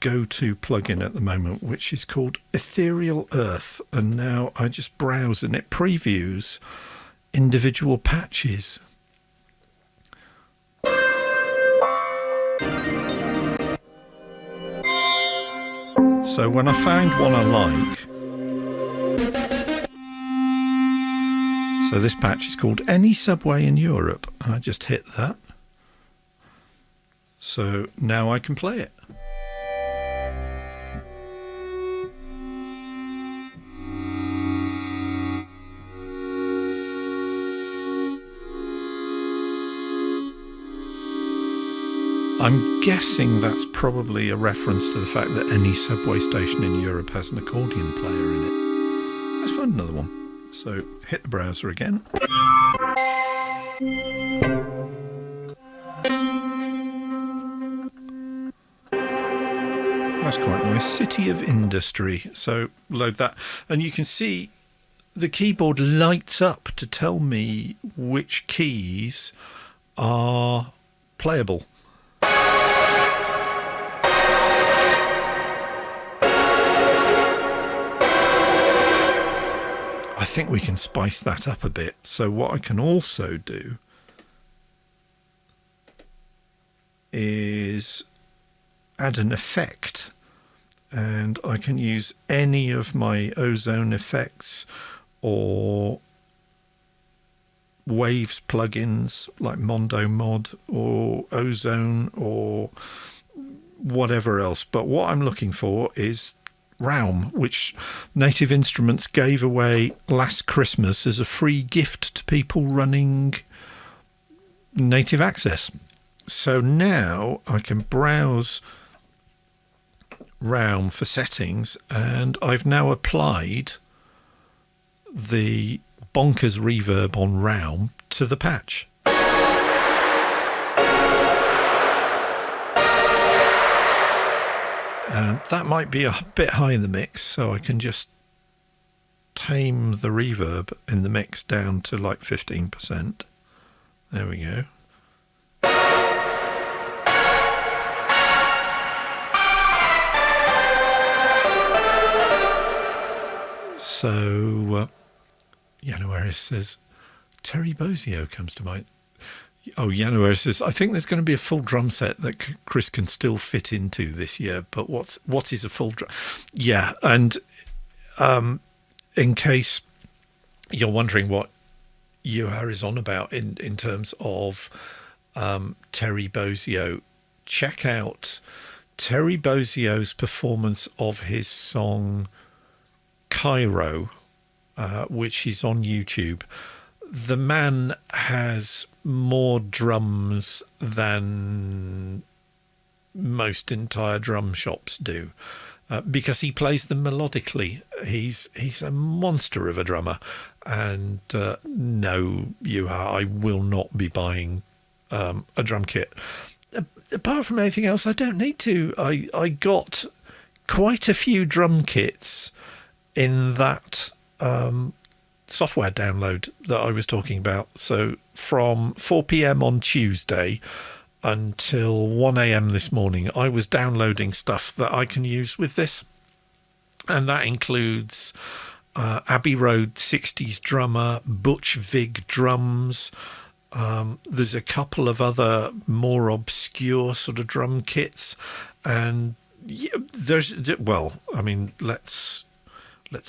go-to plugin at the moment, which is called Ethereal Earth, and now I just browse and it previews individual patches. So when I found one I like, so this patch is called Any Subway in Europe. I just hit that. So now I can play it. I'm guessing that's probably a reference to the fact that any subway station in Europe has an accordion player in it. Let's find another one. So hit the browser again. That's quite nice. City of Industry. So load that. And you can see the keyboard lights up to tell me which keys are playable. I think we can spice that up a bit. So what I can also do is add an effect, and I can use any of my ozone effects or waves plugins like Mondo Mod or Ozone or whatever else. But what I'm looking for is Realm, which Native Instruments gave away last Christmas as a free gift to people running Native Access. So now I can browse Realm for settings, and I've now applied the bonkers reverb on Realm to the patch. And that might be a bit high in the mix, so I can just tame the reverb in the mix down to like 15%. There we go. So, January says, Terry Bozzio comes to mind. Oh, January says, I think there's going to be a full drum set that Chris can still fit into this year. But what is a full drum? Yeah, and in case you're wondering what Yuhar is on about in terms of Terry Bozzio, check out Terry Bozzio's performance of his song Cairo, which is on YouTube. The man has more drums than most entire drum shops do, because he plays them melodically. He's a monster of a drummer, and no, I will not be buying a drum kit. Apart from anything else, I don't need to. I got quite a few drum kits in that software download that I was talking about. So from 4 p.m. on Tuesday until 1 a.m. this morning, I was downloading stuff that I can use with this. And that includes Abbey Road 60s drummer, Butch Vig drums, There's a couple of other more obscure sort of drum kits, and yeah, let's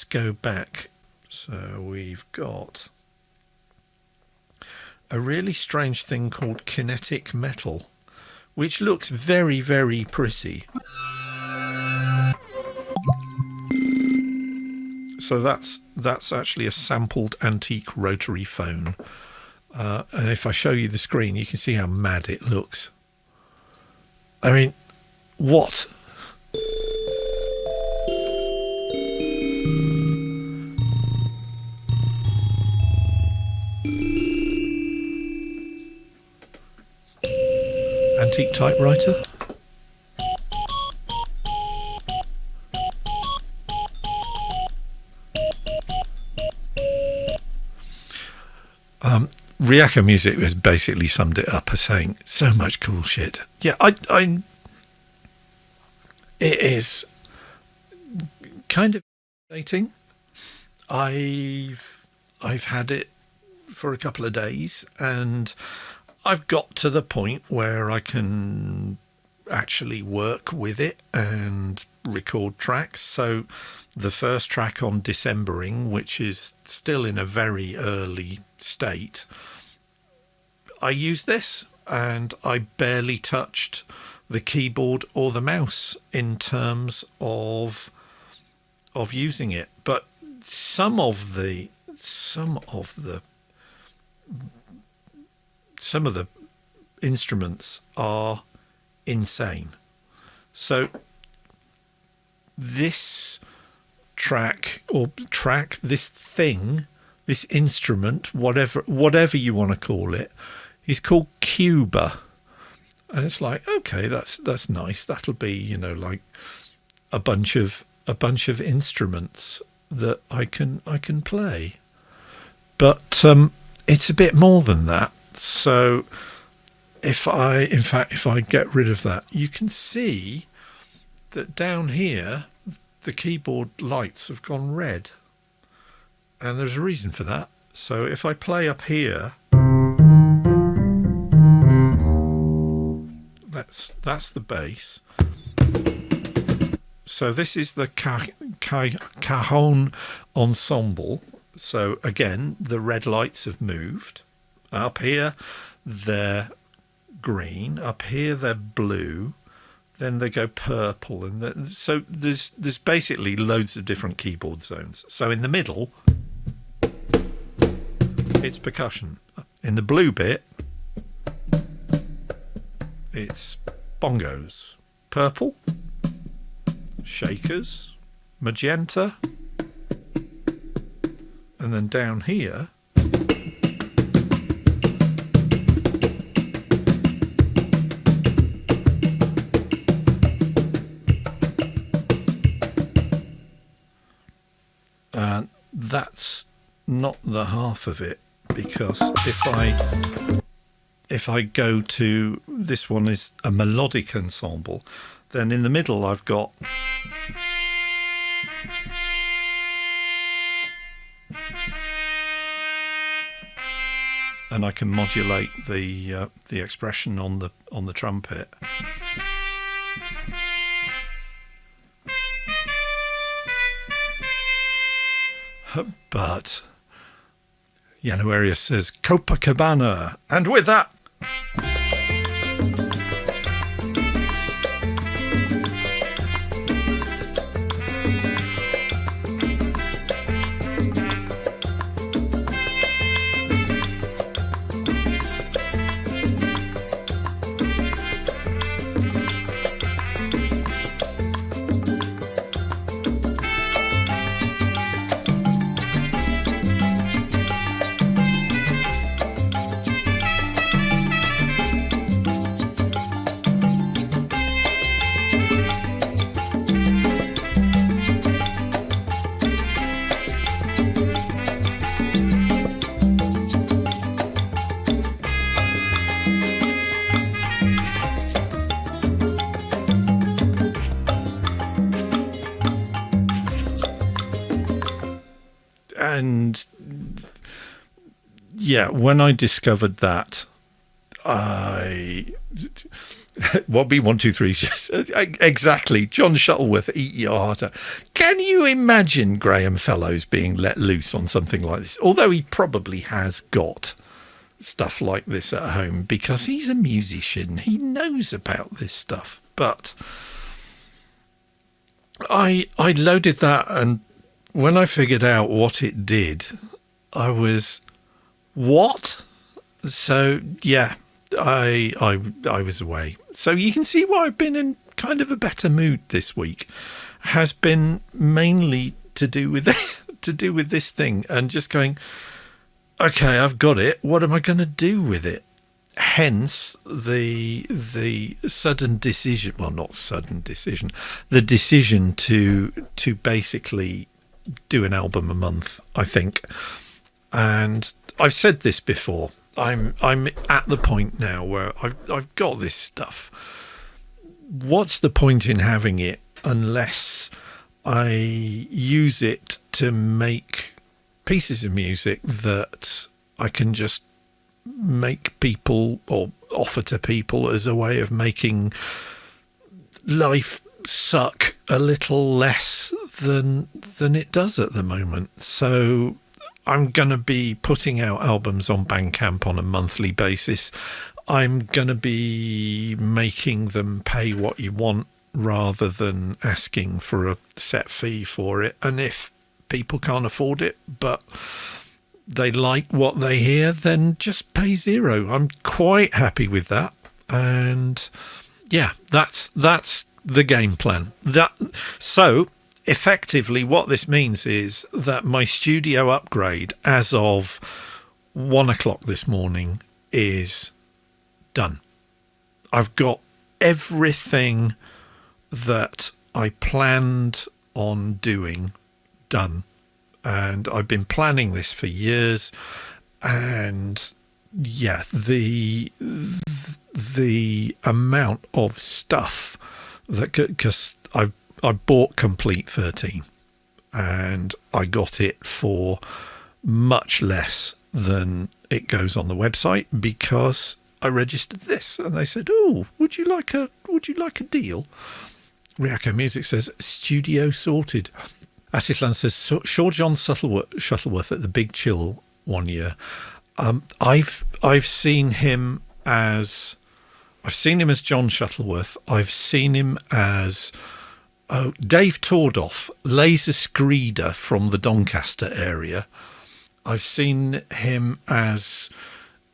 go back. So we've got a really strange thing called Kinetic Metal, which looks very, very pretty. So that's actually a sampled antique rotary phone. And if I show you the screen, you can see how mad it looks. I mean, what? Antique typewriter? Ryako Music has basically summed it up as saying so much cool shit. Yeah, it is kind of dating. I've had it for a couple of days, and I've got to the point where I can actually work with it and record tracks. So the first track on Decembering, which is still in a very early state, I use this, and I barely touched the keyboard or the mouse in terms of using it. But some of the instruments are insane. So this this instrument, whatever you want to call it, is called Cuba. And it's like, okay, that's nice. That'll be, like a bunch of instruments that I can play. But it's a bit more than that. So if I get rid of that, you can see that down here the keyboard lights have gone red, and there's a reason for that. So if I play up here, that's the bass. So this is the Cajon Ensemble. So again, the red lights have moved. Up here they're green, up here they're blue, then they go purple, and so there's basically loads of different keyboard zones. So in the middle, it's percussion. In the blue bit, it's bongos. Purple, shakers, magenta, and then down here, that's not the half of it, because if I go to this one is a melodic ensemble, then in the middle I've got and I can modulate the expression on the trumpet. But Januarius says Copacabana, and with that, and yeah, when I discovered that, what B123 exactly, John Shuttleworth, eat your heart out. Can you imagine Graham Fellows being let loose on something like this? Although he probably has got stuff like this at home because he's a musician. He knows about this stuff. But I loaded that, and when I figured out what it did, I was, what? So yeah, I was away. So you can see why I've been in kind of a better mood this week. Has been mainly to do with this thing, and just going, okay, I've got it. What am I going to do with it? Hence the sudden decision. Well, not sudden decision. The decision to basically do an album a month, I think. And I've said this before. I'm at the point now where I've got this stuff. What's the point in having it unless I use it to make pieces of music that I can just make people or offer to people as a way of making life suck a little less than it does at the moment. So I'm going to be putting out albums on Bandcamp on a monthly basis. I'm going to be making them pay what you want rather than asking for a set fee for it. And if people can't afford it, but they like what they hear, then just pay zero. I'm quite happy with that. And yeah, that's the game plan. So effectively what this means is that my studio upgrade as of 1:00 this morning is done. I've got everything that I planned on doing done. And I've been planning this for years. And yeah, the amount of stuff that, because I bought Complete 13 and I got it for much less than it goes on the website because I registered this, and they said, "Oh, would you like a deal?" Riako Music says, "Studio sorted." Atitlan says, "Saw John Shuttleworth at the Big Chill one year. I've seen him as John Shuttleworth. I've seen him as Dave Tordoff, Laser Screeder from the Doncaster area. I've seen him as,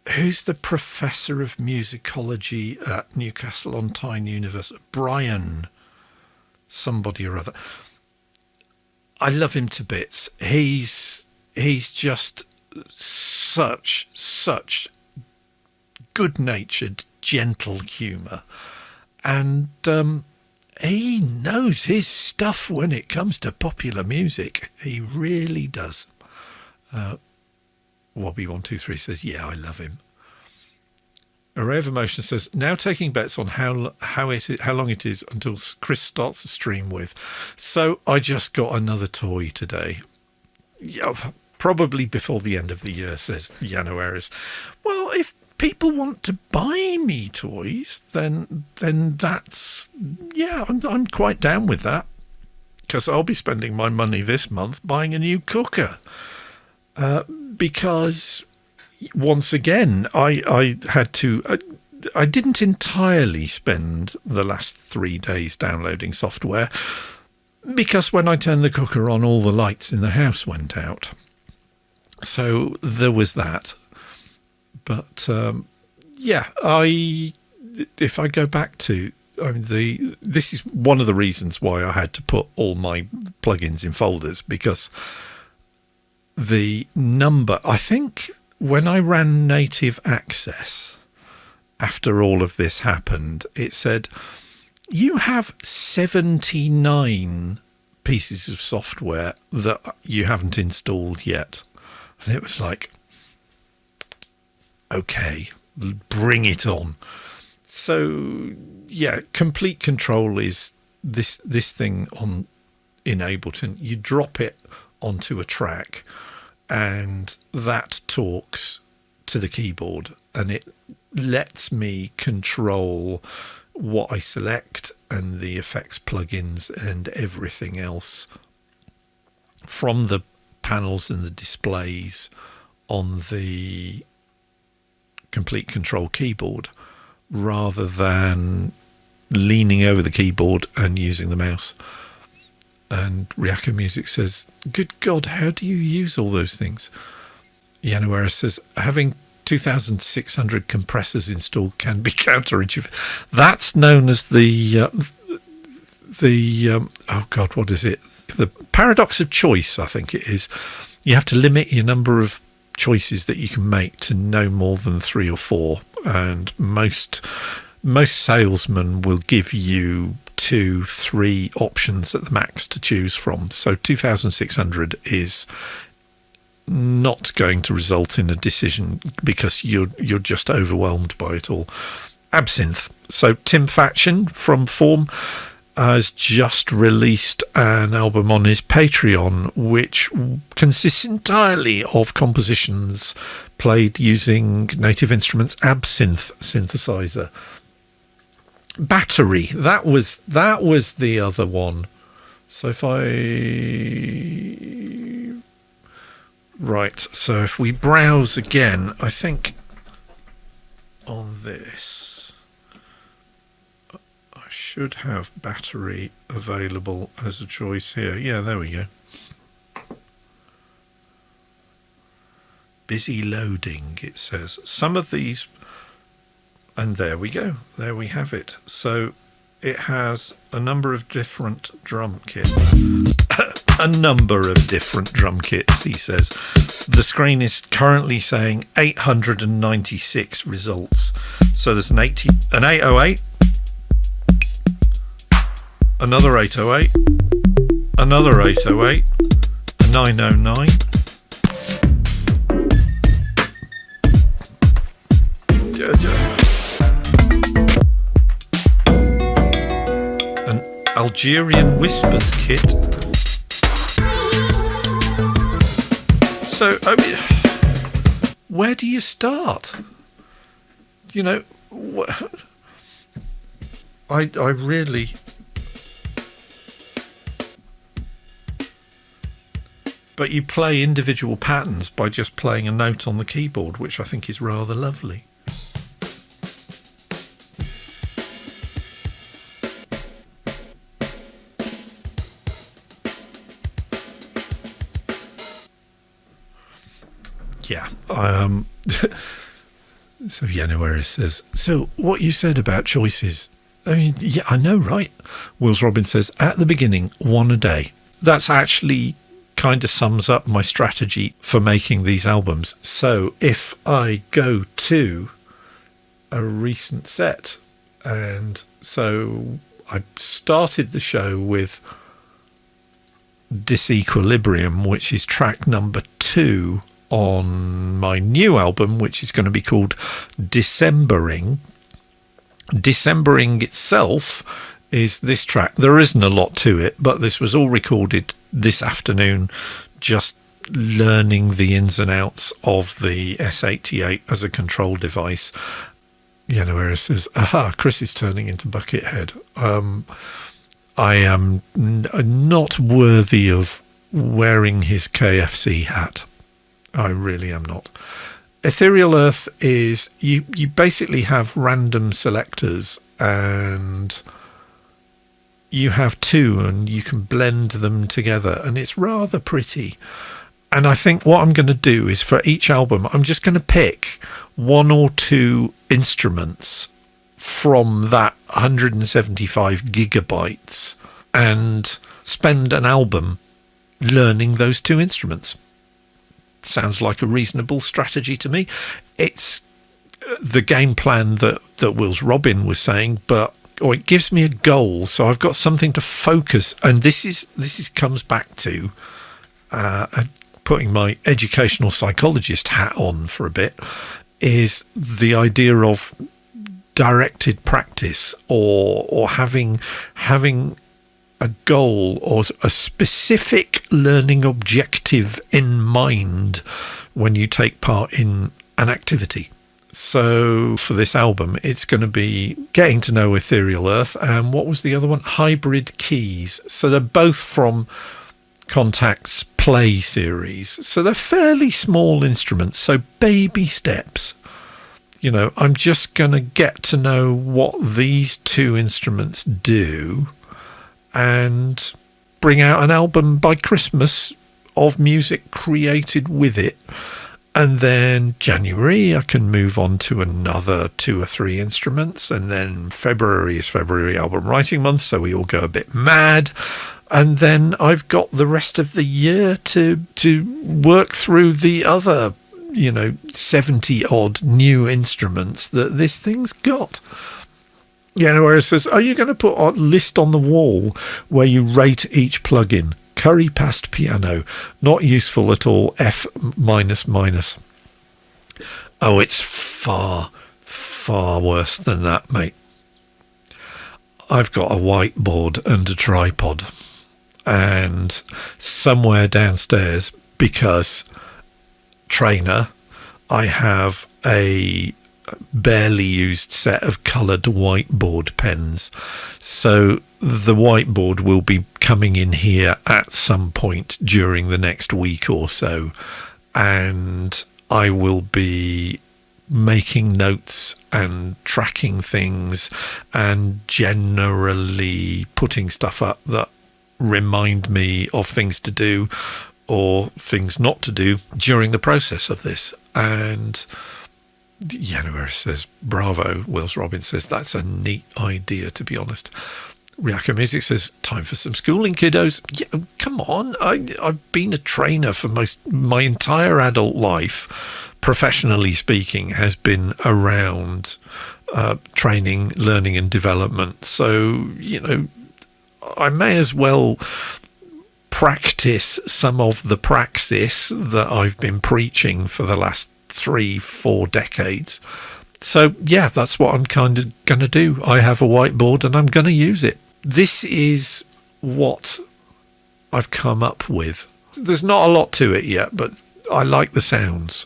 who's the professor of musicology at Newcastle on Tyne University? Brian, somebody or other. I love him to bits. He's just such good-natured, gentle humour, and he knows his stuff when it comes to popular music. He really does. Wobby123 says, "Yeah, I love him." Array of Emotion says, "Now taking bets on how long it is until Chris starts a stream with. So I just got another toy today. Yeah, probably before the end of the year," says Yano Ares. Well, if people want to buy me toys, then that's, yeah, I'm quite down with that, because I'll be spending my money this month buying a new cooker. Because once again, I had to. I didn't entirely spend the last 3 days downloading software, because when I turned the cooker on, all the lights in the house went out. So there was that. But yeah, if I go back to, this is one of the reasons why I had to put all my plugins in folders, because the number, I think when I ran Native Access, after all of this happened, it said, "You have 79 pieces of software that you haven't installed yet." And it was like, okay, bring it on. So yeah, Complete Control is this thing in Ableton. You drop it onto a track, and that talks to the keyboard, and it lets me control what I select and the effects plugins and everything else from the panels and the displays on the Complete Control keyboard, rather than leaning over the keyboard and using the mouse. And Ryako Music says, good God, how do you use all those things? Yanuera says, having 2,600 compressors installed can be counterintuitive. That's known as the oh God, what is it? The paradox of choice, I think it is. You have to limit your number of choices that you can make to no more than 3 or 4, and most salesmen will give you 2-3 options at the max to choose from. So 2,600 is not going to result in a decision because you're just overwhelmed by it all. Absinthe. So Tim Faction from Form has just released an album on his Patreon, which consists entirely of compositions played using Native Instruments Absinthe synthesizer. Battery, that was the other one. So if if we browse again, I think on this I should have Battery available as a choice here. Yeah, there we go. Busy loading, it says. Some of these, and there we go. There we have it. So it has a number of different drum kits. A number of different drum kits, he says. The screen is currently saying 896 results. So there's an 808, another 808, another 808, a 909, an Algerian Whispers kit. So, I mean, where do you start? You know, I really... But you play individual patterns by just playing a note on the keyboard, which I think is rather lovely. Yeah. So Yanuera says, so what you said about choices, I mean, yeah, I know, right? Wills Robin says, at the beginning, 1 a day. That's actually kind of sums up my strategy for making these albums. So if I go to a recent set, and so I started the show with Disequilibrium, which is track number 2 on my new album, which is going to be called Decembering. Decembering itself is this track. There isn't a lot to it, but this was all recorded this afternoon, just learning the ins and outs of the S88 as a control device. Yanuera says, aha, Chris is turning into Buckethead. I am not worthy of wearing his KFC hat. I really am not. Ethereal Earth is, you basically have random selectors, and you have 2 and you can blend them together, and it's rather pretty. And I think what I'm going to do is, for each album, I'm just going to pick 1 or 2 instruments from that 175 gigabytes and spend an album learning those 2 instruments. Sounds like a reasonable strategy to me. It's the game plan that Wills Robin was saying, but it gives me a goal, so I've got something to focus. And this comes back to putting my educational psychologist hat on for a bit, is the idea of directed practice, or having a goal or a specific learning objective in mind when you take part in an activity. So for this album, it's going to be Getting to Know Ethereal Earth, and what was the other one? Hybrid Keys. So they're both from Contact's Play series. So they're fairly small instruments, so baby steps. You know, I'm just going to get to know what these two instruments do and bring out an album by Christmas of music created with it. And then January, I can move on to another 2 or 3 instruments. And then February is February album writing month, so we all go a bit mad. And then I've got the rest of the year to work through the other, 70-odd new instruments that this thing's got. Where it says, are you going to put a list on the wall where you rate each plugin? Curry past piano, not useful at all, F-. Oh, it's far, far worse than that, mate. I've got a whiteboard and a tripod, and somewhere downstairs, because trainer, I have a barely used set of coloured whiteboard pens. So the whiteboard will be coming in here at some point during the next week or so, and I will be making notes and tracking things and generally putting stuff up that remind me of things to do or things not to do during the process of this. And where it says, bravo, Wills Robbins says, that's a neat idea, to be honest. Ryako Music says, time for some schooling, kiddos. Yeah, come on. I've been a trainer for my entire adult life, professionally speaking, has been around training, learning and development. So, I may as well practice some of the praxis that I've been preaching for the last 3-4 decades. So yeah, that's what I'm kind of going to do. I have a whiteboard and I'm going to use it. This is what I've come up with. There's not a lot to it yet, but I like the sounds.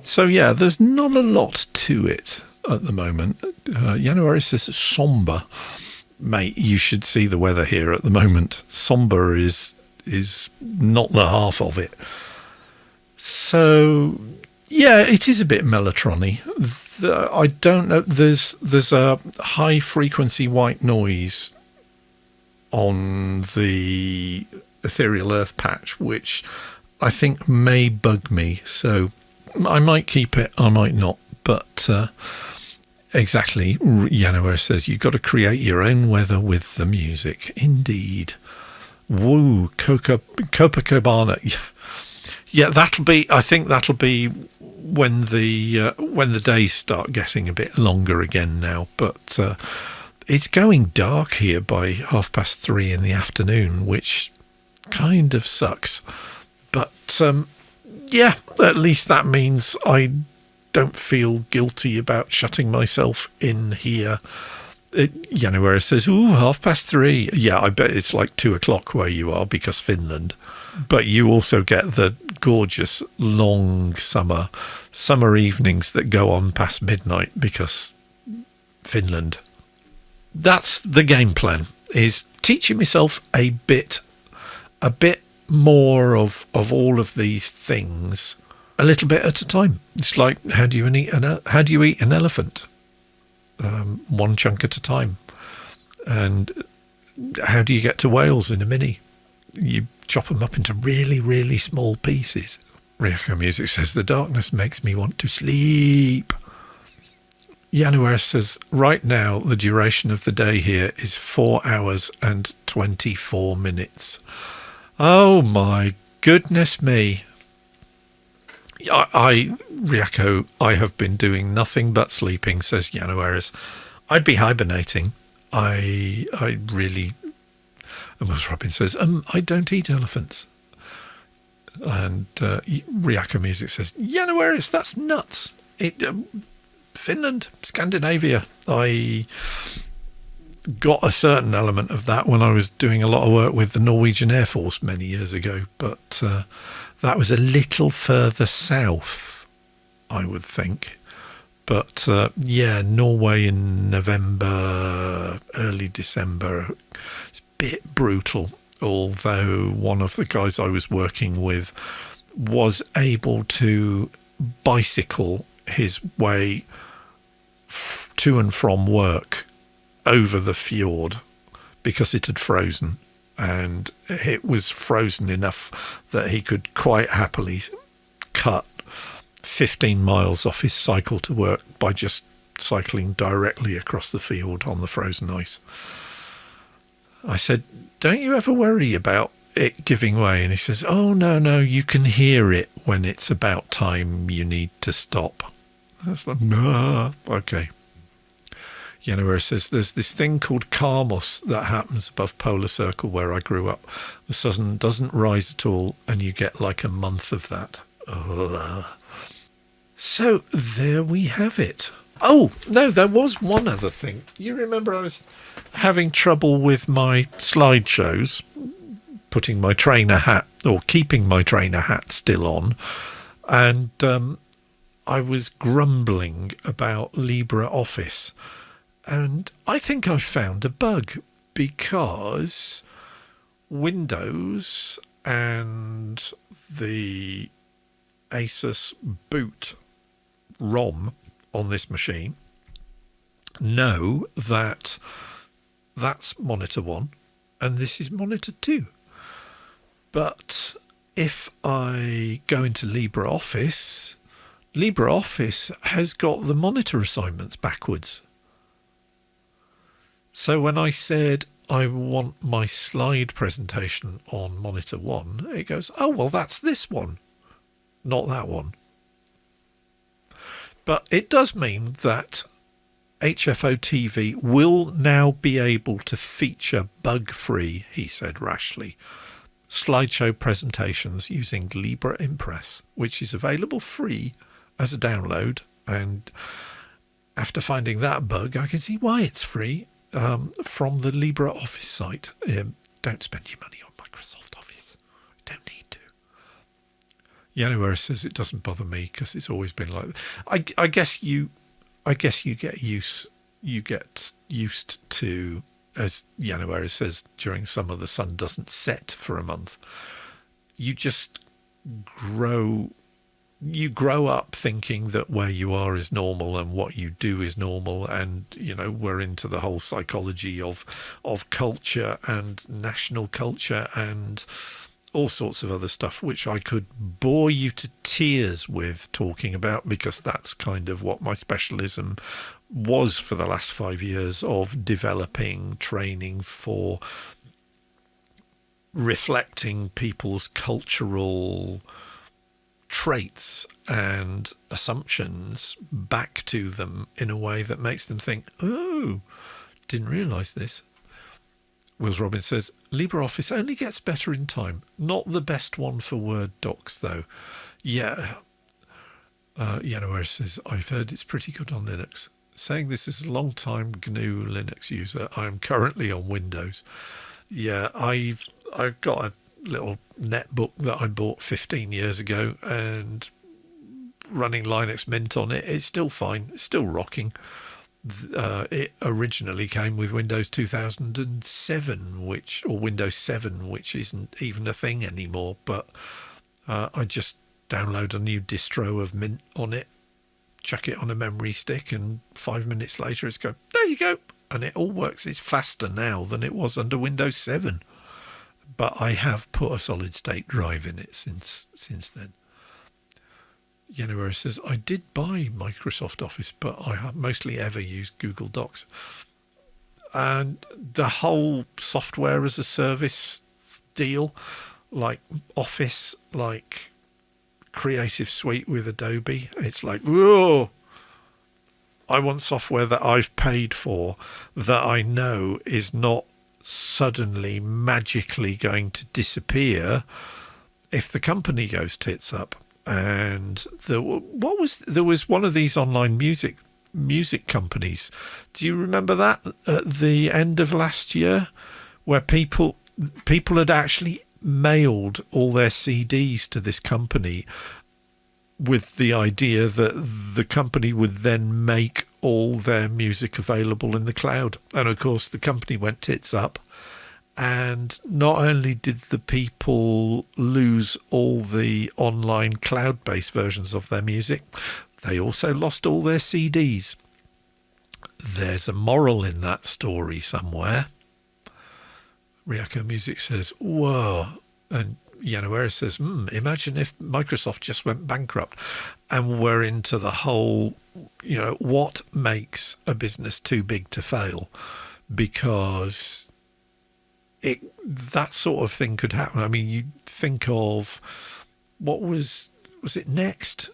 So yeah, there's not a lot to it at the moment. January says somber. Mate, you should see the weather here at the moment. Somber is not the half of it. So yeah, it is a bit melotronic. I don't know. There's a high frequency white noise on the Ethereal Earth patch, which I think may bug me. So I might keep it, I might not. But exactly, Yanoware says, you've got to create your own weather with the music. Indeed. Woo, Copacabana. Yeah, I think that'll be when the days start getting a bit longer again now. But it's going dark here by 3:30 in the afternoon, which kind of sucks. But yeah, at least that means I don't feel guilty about shutting myself in here. Where it says, ooh, 3:30. Yeah, I bet it's like 2:00 where you are because Finland. But you also get the gorgeous long summer evenings that go on past midnight because Finland. That's the game plan, is teaching myself a bit more of all of these things a little bit at a time. It's like, how do you eat an elephant? One chunk at a time. And how do you get to Wales in a mini? You chop them up into really, really small pieces. Ryoko Music says, the darkness makes me want to sleep. Yanuar says, right now the duration of the day here is 4 hours and 24 minutes. Oh my goodness me. Ryako, I have been doing nothing but sleeping, says Januaris. I'd be hibernating. I really... And as Robin says, I don't eat elephants. And Ryako Music says, Januaris, that's nuts. Finland, Scandinavia. I got a certain element of that when I was doing a lot of work with the Norwegian Air Force many years ago, but that was a little further south, I would think. But yeah, Norway in November, early December, it's a bit brutal, although one of the guys I was working with was able to bicycle his way to and from work over the fjord because it had frozen, and it was frozen enough that he could quite happily cut 15 miles off his cycle to work by just cycling directly across the field on the frozen ice. I said, don't you ever worry about it giving way? And he says, oh, no, you can hear it when it's about time you need to stop. I was like, okay. January says there's this thing called Carmos that happens above Polar Circle where I grew up. The sun doesn't rise at all, and you get like a month of that. Ugh. So there we have it. Oh, no, there was one other thing. You remember I was having trouble with my slideshows, putting my trainer hat, or keeping my trainer hat still on, and I was grumbling about LibreOffice. And I think I found a bug, because Windows and the Asus boot ROM on this machine know that that's monitor 1 and this is monitor 2. But if I go into LibreOffice, LibreOffice has got the monitor assignments backwards. So when I said I want my slide presentation on monitor 1, it goes, oh, well, that's this one, not that one. But it does mean that HFO TV will now be able to feature bug-free, he said rashly, slideshow presentations using LibreImpress, which is available free as a download. And after finding that bug, I can see why it's free. From the LibreOffice site. Don't spend your money on Microsoft Office. You don't need to. January says it doesn't bother me because it's always been like that. I guess you get used to, as January says, during summer the sun doesn't set for a month. You just grow up thinking that where you are is normal and what you do is normal, and we're into the whole psychology of culture and national culture and all sorts of other stuff, which I could bore you to tears with talking about, because that's kind of what my specialism was for the last 5 years, of developing training for reflecting people's cultural traits and assumptions back to them in a way that makes them think, oh, didn't realise this. Wills Robin says, LibreOffice only gets better in time. Not the best one for Word docs, though. Yeah. January says, I've heard it's pretty good on Linux. Saying this is a long-time GNU Linux user. I'm currently on Windows. Yeah, I've got a little netbook that I bought 15 years ago, and running Linux Mint on it, it's still fine. It's still rocking. It originally came with Windows 2007, or Windows 7, which isn't even a thing anymore. But I just download a new distro of Mint on it, chuck it on a memory stick, and 5 minutes later it's go, there you go. And it all works. It's faster now than it was under Windows 7. But I have put a solid state drive in it since then. January says, I did buy Microsoft Office, but I have mostly ever used Google Docs. And the whole software as a service deal, like Office, like Creative Suite with Adobe. It's like, whoa, I want software that I've paid for, that I know is not suddenly magically going to disappear if the company goes tits up. And there was one of these online music companies. Do you remember that at the end of last year, where people had actually mailed all their CDs to this company with the idea that the company would then make all their music available in the cloud? And of course the company went tits up, and not only did the people lose all the online cloud-based versions of their music, they also lost all their CDs. There's a moral in that story somewhere. Ryako Music says, whoa. And Yanuera says, imagine if Microsoft just went bankrupt. And we're into the whole, what makes a business too big to fail? Because that sort of thing could happen. I mean, you think of, what was it Next?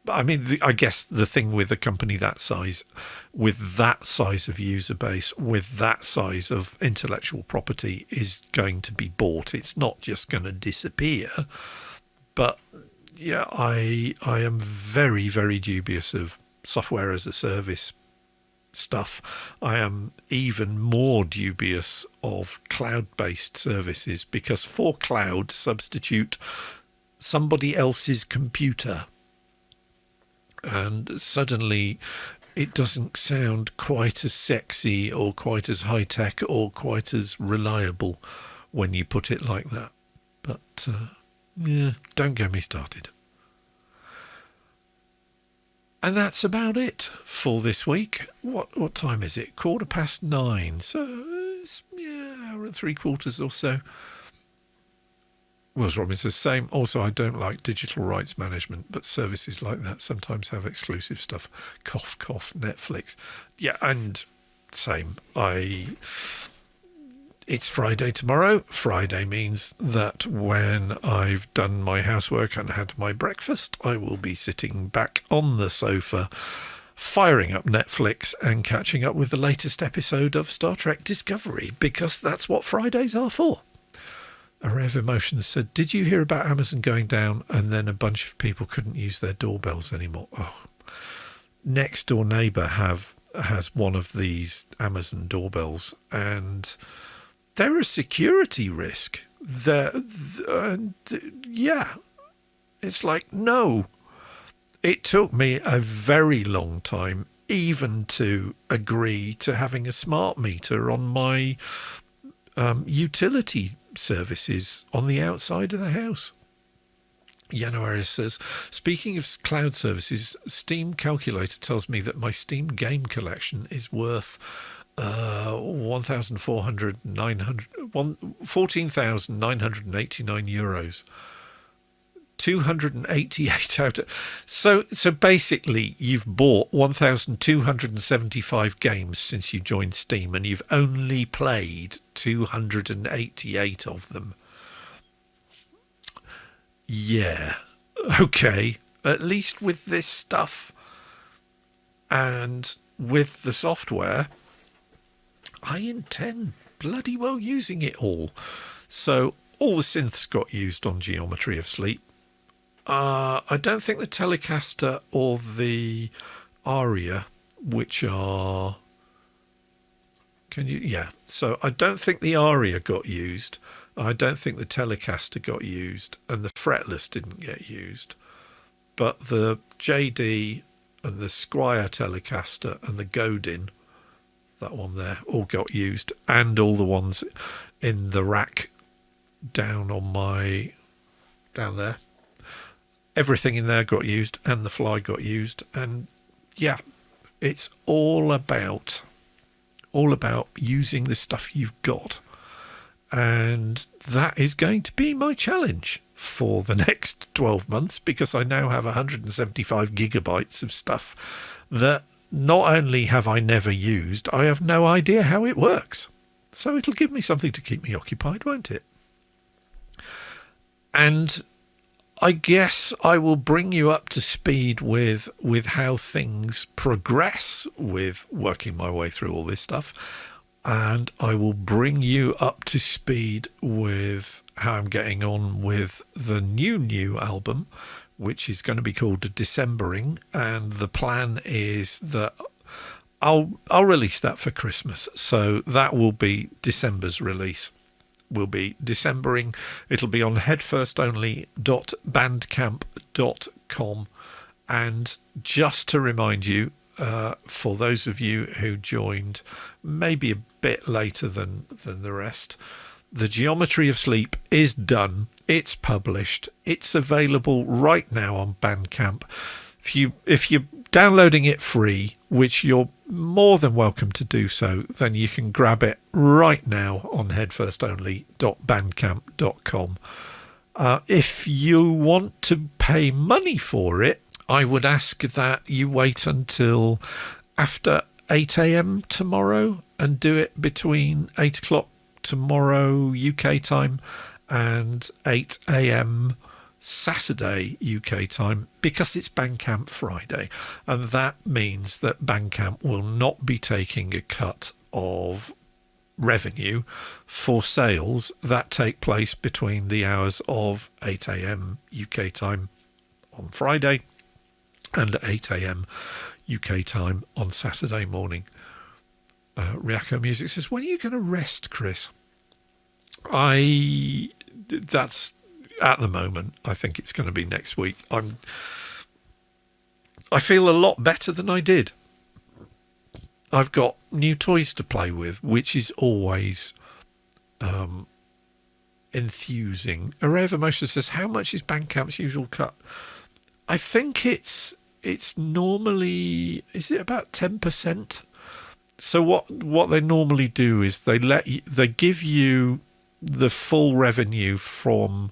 I mean, I guess the thing with a company that size, with that size of user base, with that size of intellectual property, is going to be bought. It's not just going to disappear. But yeah, I am very, very dubious of software as a service stuff. I am even more dubious of cloud-based services, because for cloud, substitute somebody else's computer. And suddenly it doesn't sound quite as sexy or quite as high-tech or quite as reliable when you put it like that. But, don't get me started. And that's about it for this week. What time is it? 9:15. So, it's, hour and 3/4 or so. Wills Robin says, same. Also, I don't like digital rights management, but services like that sometimes have exclusive stuff. Cough, cough, Netflix. Yeah, and same. It's Friday tomorrow. Friday means that when I've done my housework and had my breakfast, I will be sitting back on the sofa, firing up Netflix and catching up with the latest episode of Star Trek Discovery, because that's what Fridays are for. Array of Emotions said, did you hear about Amazon going down and then a bunch of people couldn't use their doorbells anymore? Oh, next door neighbour has one of these Amazon doorbells, and they're a security risk. It's like, no. It took me a very long time even to agree to having a smart meter on my utility services on the outside of the house. January says, speaking of cloud services, Steam Calculator tells me that my Steam game collection is worth 14,989 euros. 288 out of... So basically you've bought 1,275 games since you joined Steam, and you've only played 288 of them. Yeah, okay. At least with this stuff and with the software, I intend bloody well using it all. So all the synths got used on Geometry of Sleep. I don't think the Telecaster or the Aria, which are... So I don't think the Aria got used. I don't think the Telecaster got used, and the Fretless didn't get used. But the JD and the Squier Telecaster and the Godin, that one there, all got used, and all the ones in the rack down there. Everything in there got used, and the Fly got used. And yeah, it's all about using the stuff you've got. And that is going to be my challenge for the next 12 months, because I now have 175 gigabytes of stuff that not only have I never used, I have no idea how it works. So it'll give me something to keep me occupied, won't it? And I guess I will bring you up to speed with how things progress with working my way through all this stuff. And I will bring you up to speed with how I'm getting on with the new album, which is going to be called Decembering. And the plan is that I'll release that for Christmas. So that will be December's release. Will be Decembering. It'll be on headfirstonly.bandcamp.com. And just to remind you, for those of you who joined maybe a bit later than the rest, the Geometry of Sleep is done. It's published. It's available right now on Bandcamp. If you're downloading it free, which you're more than welcome to do so, then you can grab it right now on headfirstonly.bandcamp.com. If you want to pay money for it, I would ask that you wait until after 8 a.m. tomorrow and do it between 8 o'clock tomorrow UK time and 8 a.m. Saturday UK time, because it's Bandcamp Friday, and that means that Bandcamp will not be taking a cut of revenue for sales that take place between the hours of 8 a.m. UK time on Friday and 8 a.m. UK time on Saturday morning. Ryako Music says, when are you going to rest, Chris? That's at the moment, I think it's going to be next week. I feel a lot better than I did. I've got new toys to play with, which is always enthusing. Array of Emotions says, how much is Bandcamp's usual cut? I think it's normally, is it about 10%? So what they normally do is they give you the full revenue from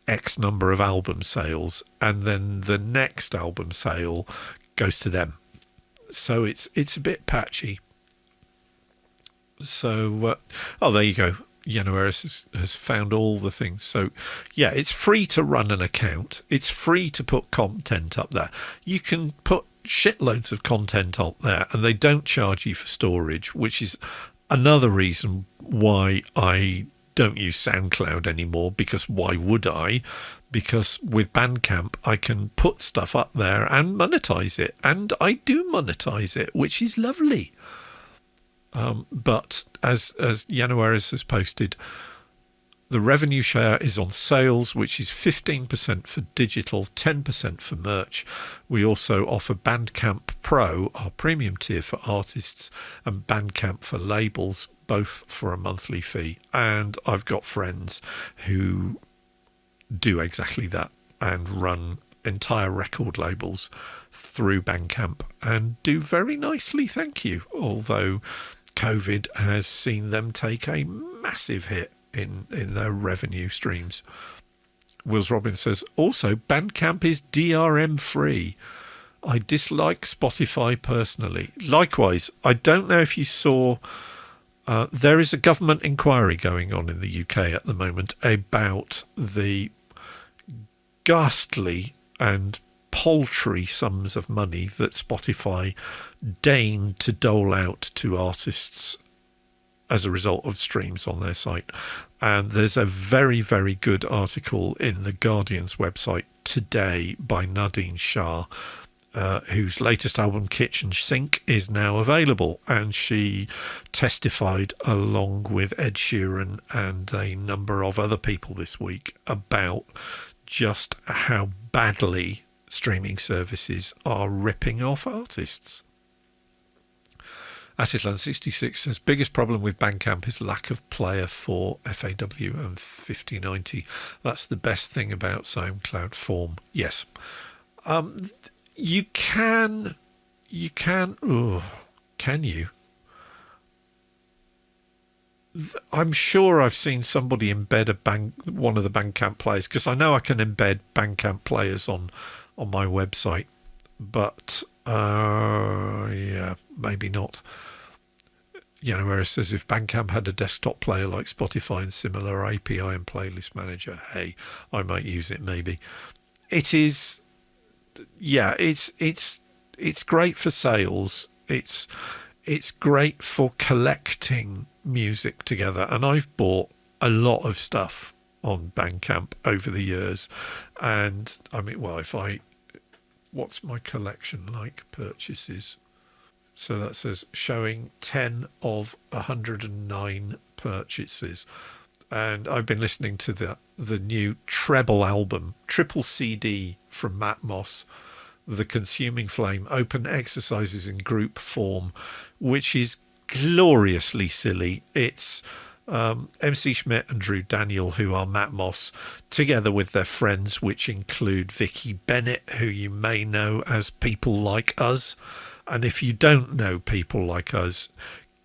X number of album sales, and then the next album sale goes to them. So it's a bit patchy. So there you go. Januaris has found all the things. So yeah, it's free to run an account. It's free to put content up there. You can put shitloads of content up there, and they don't charge you for storage, which is another reason why I don't use SoundCloud anymore, because why would I? Because with Bandcamp, I can put stuff up there and monetize it. And I do monetize it, which is lovely. But as Januaris has posted, the revenue share is on sales, which is 15% for digital, 10% for merch. We also offer Bandcamp Pro, our premium tier for artists, and Bandcamp for labels, both for a monthly fee. And I've got friends who do exactly that and run entire record labels through Bandcamp and do very nicely, thank you. Although COVID has seen them take a massive hit in their revenue streams. Wills Robbins says, also, Bandcamp is DRM free. I dislike Spotify personally. Likewise, I don't know if you saw, there is a government inquiry going on in the UK at the moment about the ghastly and paltry sums of money that Spotify deigned to dole out to artists as a result of streams on their site. And there's a very, very good article in the Guardian's website today by Nadine Shah, whose latest album Kitchen Sink is now available, and she testified along with Ed Sheeran and a number of other people this week about just how badly streaming services are ripping off artists. Atitlan66 says, biggest problem with Bandcamp is lack of player for FAW and 5090. That's the best thing about SoundCloud Form. Yes. You can, can you? I'm sure I've seen somebody embed one of the Bandcamp players, because I know I can embed Bandcamp players on my website, but yeah, maybe not. Whereas says if Bandcamp had a desktop player like Spotify and similar API and playlist manager, hey, I might use it maybe. It is, yeah, it's great for sales. It's great for collecting music together. And I've bought a lot of stuff on Bandcamp over the years. And I mean, well, what's my collection like? Purchases. So that says showing 10 of 109 purchases. And I've been listening to the new treble album, triple CD from Matmos, The Consuming Flame, Open Exercises in Group Form, which is gloriously silly. It's MC Schmidt and Drew Daniel, who are Matmos, together with their friends, which include Vicky Bennett, who you may know as People Like Us. And if you don't know People Like Us,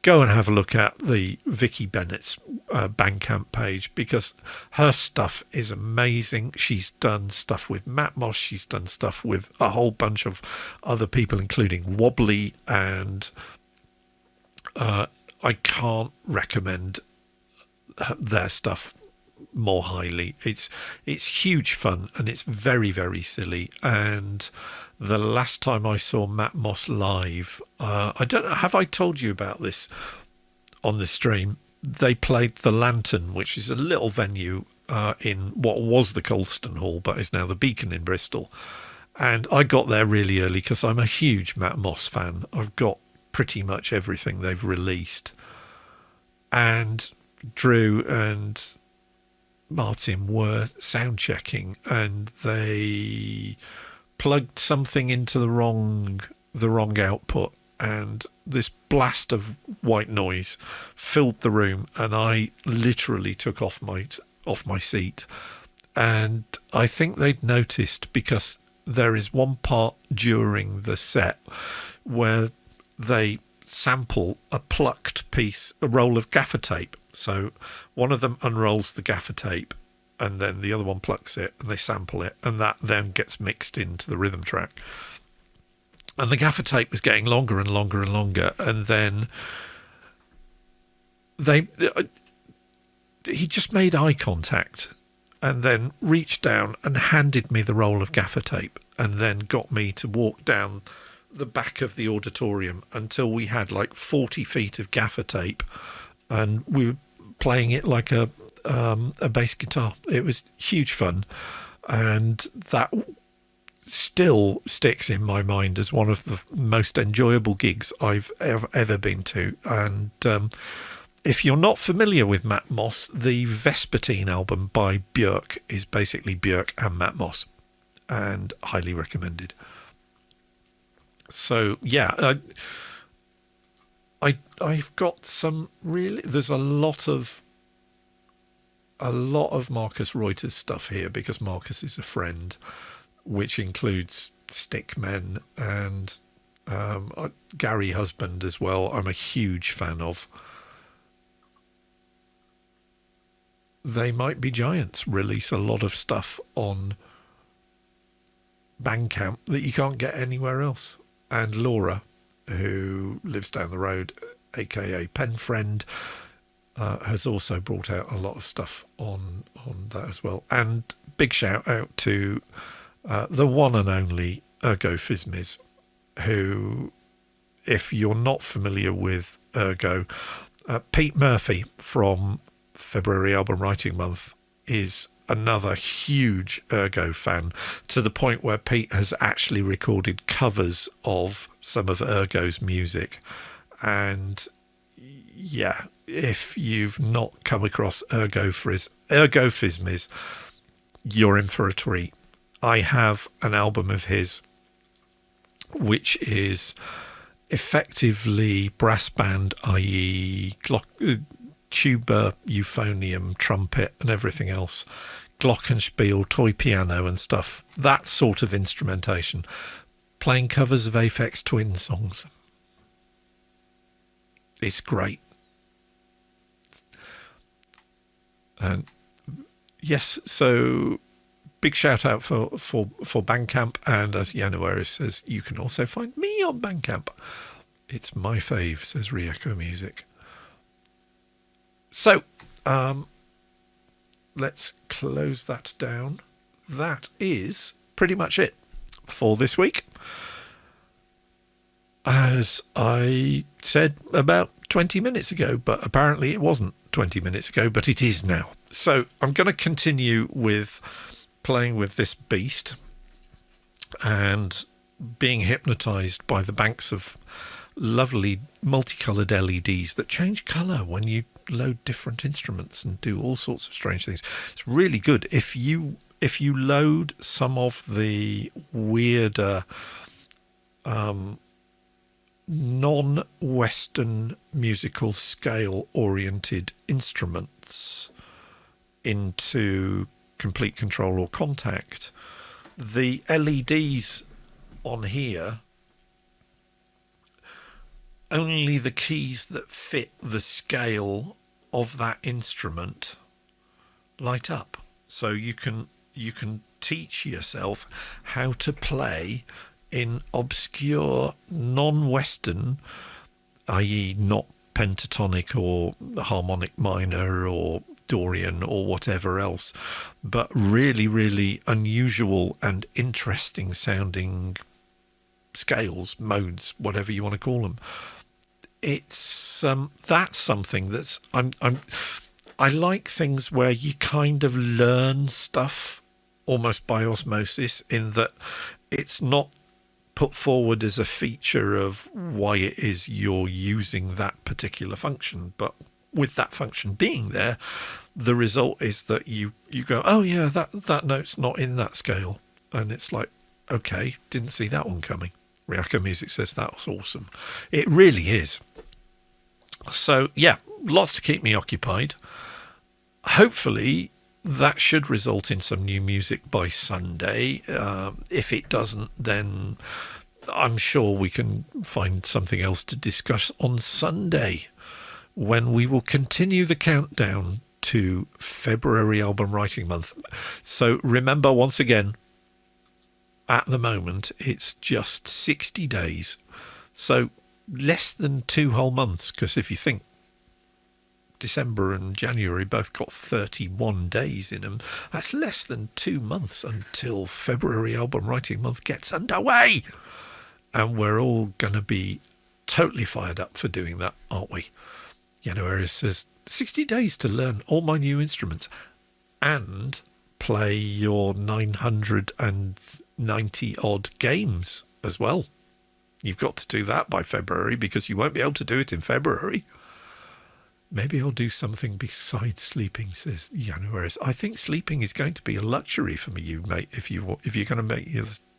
go and have a look at the Vicky Bennett's Bandcamp page, because her stuff is amazing. She's done stuff with Matmos. She's done stuff with a whole bunch of other people, including Wobbly. And I can't recommend their stuff more highly. It's huge fun, and it's very, very silly. And the last time I saw Matmos live, I don't know, have I told you about this on the stream? They played the Lantern, which is a little venue in what was the Colston Hall, but is now the Beacon in Bristol. And I got there really early because I'm a huge Matmos fan. I've got pretty much everything they've released. And Drew and Martin were sound checking, and they plugged something into the wrong output, and this blast of white noise filled the room, and I literally took off my seat. And I think they'd noticed, because there is one part during the set where they sample a plucked a roll of gaffer tape. So one of them unrolls the gaffer tape, and then the other one plucks it, and they sample it, and that then gets mixed into the rhythm track. And the gaffer tape was getting longer and longer and longer, and then he just made eye contact, and then reached down and handed me the roll of gaffer tape, and then got me to walk down the back of the auditorium until we had like 40 feet of gaffer tape, and we were playing it like a bass guitar. It was huge fun, and that still sticks in my mind as one of the most enjoyable gigs I've ever been to. And if you're not familiar with Matmos, the Vespertine album by Björk is basically Björk and Matmos, and highly recommended. So yeah, I've got some really, there's a lot of Marcus Reuter's stuff here, because Marcus is a friend, which includes Stickmen and Gary Husband as well. I'm a huge fan of. They Might Be Giants release a lot of stuff on Bandcamp that you can't get anywhere else. And Laura, who lives down the road, aka Pen Friend, has also brought out a lot of stuff on that as well. And big shout out to the one and only Ergo Fizmiz, who, if you're not familiar with Ergo, Pete Murphy from February Album Writing Month is another huge Ergo fan, to the point where Pete has actually recorded covers of some of Ergo's music. And yeah, if you've not come across Ergo Fizmiz, you're in for a treat. I have an album of his which is effectively brass band, i.e. tuba, euphonium, trumpet and everything else, glockenspiel, toy piano and stuff, that sort of instrumentation, playing covers of Aphex Twin songs. It's great. And yes, so big shout out for Bandcamp, and as January says, you can also find me on Bandcamp. It's my fave, says Rieko Music. So, let's close that down. That is pretty much it for this week. As I said about 20 minutes ago, but apparently it wasn't 20 minutes ago, but it is now. So I'm going to continue with playing with this beast and being hypnotized by the banks of lovely multicolored LEDs that change color when you load different instruments and do all sorts of strange things. It's really good. If you load some of the weirder non-Western musical scale oriented instruments into Complete Control or Contact, the LEDs on here, only the keys that fit the scale of that instrument light up. So you can teach yourself how to play in obscure non-Western, i.e. not pentatonic or harmonic minor or Dorian or whatever else, but really, really unusual and interesting sounding scales, modes, whatever you want to call them. It's that's something that's I like things where you kind of learn stuff almost by osmosis, in that it's not put forward as a feature of why it is you're using that particular function, but with that function being there, the result is that you go, oh yeah, that note's not in that scale, and it's like, okay, didn't see that one coming. Ryako Music says that was awesome. It really is. So yeah, lots to keep me occupied. Hopefully that should result in some new music by Sunday. If it doesn't, then I'm sure we can find something else to discuss on Sunday, when we will continue the countdown to February album writing month. So remember, once again, at the moment, it's just 60 days. So less than 2 whole months, because if you think December and January both got 31 days in them, that's less than 2 months until February album writing month gets underway. And we're all going to be totally fired up for doing that, aren't we? Yano says, 60 days to learn all my new instruments and play your 990 odd games as well. You've got to do that by February, because you won't be able to do it in February. Maybe I'll do something besides sleeping, says Januaris. I think sleeping is going to be a luxury for you, mate, if you're going to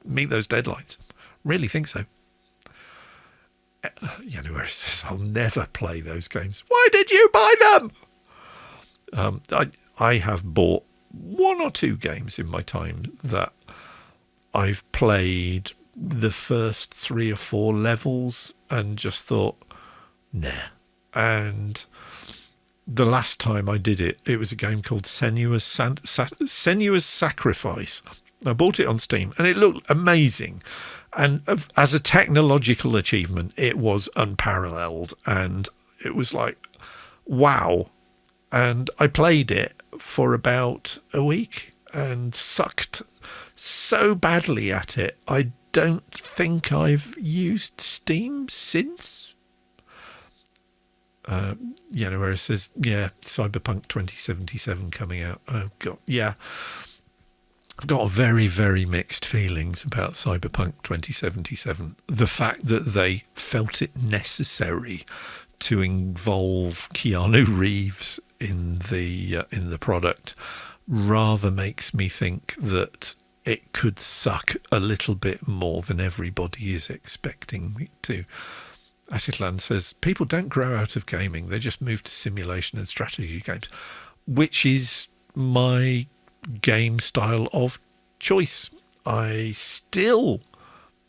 meet those deadlines. Really think so. Januaris says, I'll never play those games. Why did you buy them? I have bought 1 or 2 games in my time that I've played the first 3 or 4 levels and just thought, nah. And the last time I did it, it was a game called Senua's Sacrifice. I bought it on Steam and it looked amazing. And as a technological achievement, it was unparalleled. And it was like, wow. And I played it for about a week and sucked so badly at it. I don't think I've used Steam since. Where it says, yeah, Cyberpunk 2077 coming out. Oh, God. Yeah. I've got very, very mixed feelings about Cyberpunk 2077. The fact that they felt it necessary to involve Keanu Reeves in the product rather makes me think that it could suck a little bit more than everybody is expecting it to. Atitlan says, people don't grow out of gaming. They just move to simulation and strategy games, which is my game style of choice. I still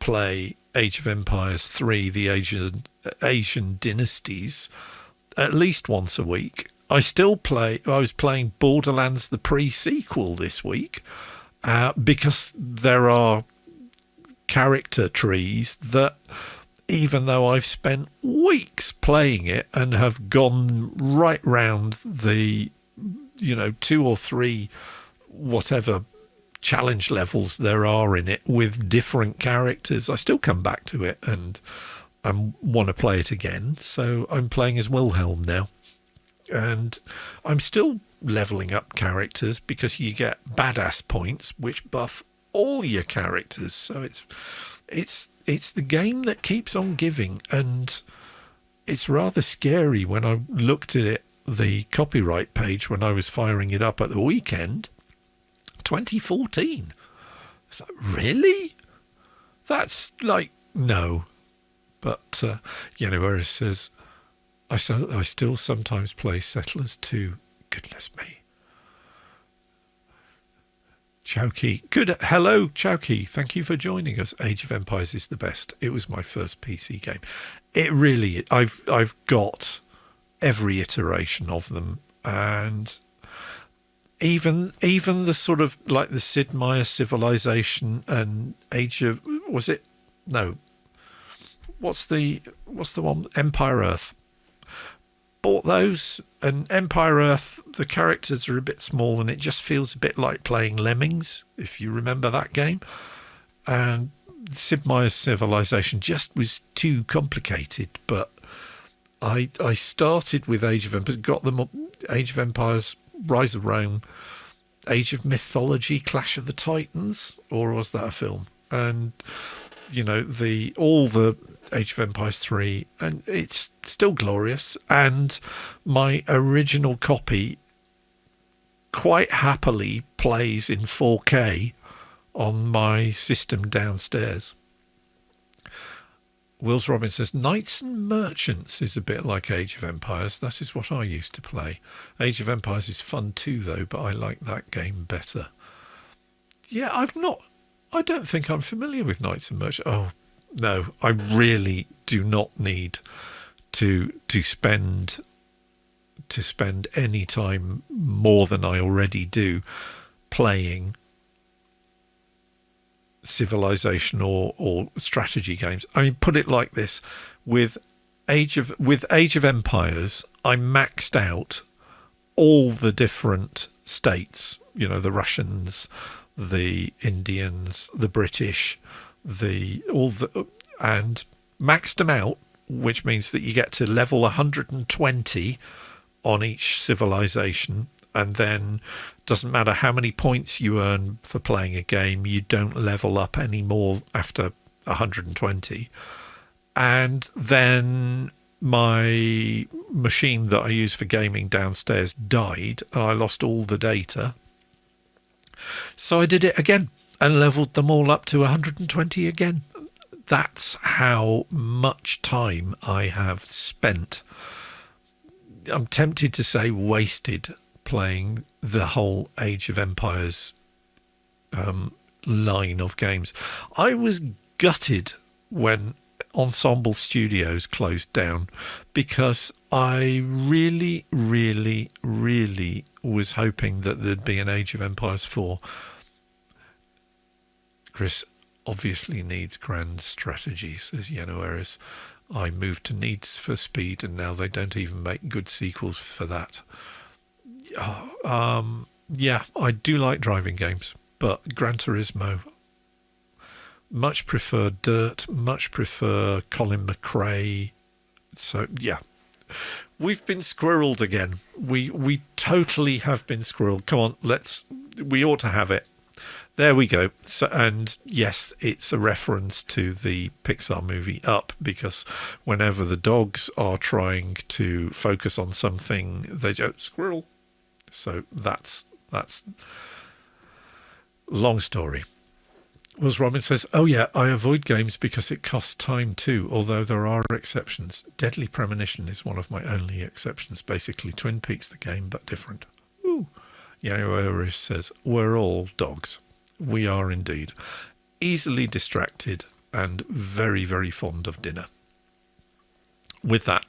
play Age of Empires 3, the Asian Dynasties, at least once a week. I was playing Borderlands the pre-sequel this week because there are character trees that even though I've spent weeks playing it and have gone right round the, 2 or 3 whatever challenge levels there are in it with different characters, I still come back to it and want to play it again. So I'm playing as Wilhelm now, and I'm still leveling up characters because you get badass points which buff all your characters. So it's the game that keeps on giving, and it's rather scary when I looked at it, the copyright page, when I was firing it up at the weekend. 2014. It's like, really? That's like, no. But whereas it says I still sometimes play Settlers 2. Goodness me. Chowkey. Good. Hello, Chowkey. Thank you for joining us. Age of Empires is the best. It was my first PC game. It really, I've got every iteration of them, and even the sort of like the Sid Meier Civilization and Age of, was it? No. What's the one? Empire Earth. Bought those, and Empire Earth, the characters are a bit small and it just feels a bit like playing Lemmings, if you remember that game. And Sid Meier's Civilization just was too complicated, but I started with Age of Empires, got them up, Age of Empires, Rise of Rome, Age of Mythology, Clash of the Titans, or was that a film? And all the Age of Empires 3, and it's still glorious. And my original copy quite happily plays in 4K on my system downstairs. Wills Robin says, Knights and Merchants is a bit like Age of Empires. That is what I used to play. Age of Empires is fun too, though, but I like that game better. Yeah, I don't think I'm familiar with Knights and Merchants. Oh, no, I really do not need to spend any time more than I already do playing Civilization or strategy games. I mean, put it like this: with Age of Empires, I maxed out all the different states. The Russians, the Indians, the British, and maxed them out, which means that you get to level 120 on each civilization, and then doesn't matter how many points you earn for playing a game, you don't level up any more after 120. And then my machine that I use for gaming downstairs died, and I lost all the data. So I did it again and leveled them all up to 120 again. That's how much time I have spent. I'm tempted to say wasted playing the whole Age of Empires line of games. I was gutted when Ensemble Studios closed down, because I really, really, really was hoping that there'd be an Age of Empires 4. Chris obviously needs grand strategy, says Yenoeris. I moved to Needs for Speed, and now they don't even make good sequels for that. Yeah, I do like driving games, but Gran Turismo, much prefer Dirt, much prefer Colin McRae. So, yeah. We've been squirreled again. We totally have been squirreled. Come on, we ought to have it. There we go. So, and yes, it's a reference to the Pixar movie Up, because whenever the dogs are trying to focus on something, they go, squirrel. So that's long story. Wills Robin says, oh yeah, I avoid games because it costs time too, although there are exceptions. Deadly Premonition is one of my only exceptions. Basically, Twin Peaks the game, but different. Ooh. Yanoris says, we're all dogs. We are indeed. Easily distracted and very, very fond of dinner. With that,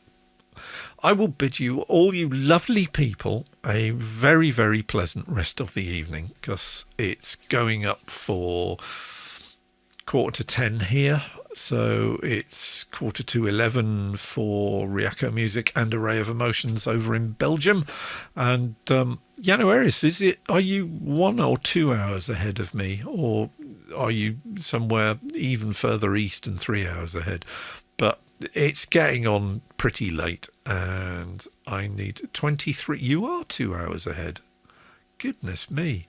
I will bid you, all you lovely people, a very, very pleasant rest of the evening, because it's going up for 9:45 here. So it's 11:45 for Riako Music and Array of Emotions over in Belgium. And Jano Eris, are you 1 or 2 hours ahead of me, or are you somewhere even further east and 3 hours ahead? But it's getting on pretty late, and I need 23. You are 2 hours ahead. Goodness me.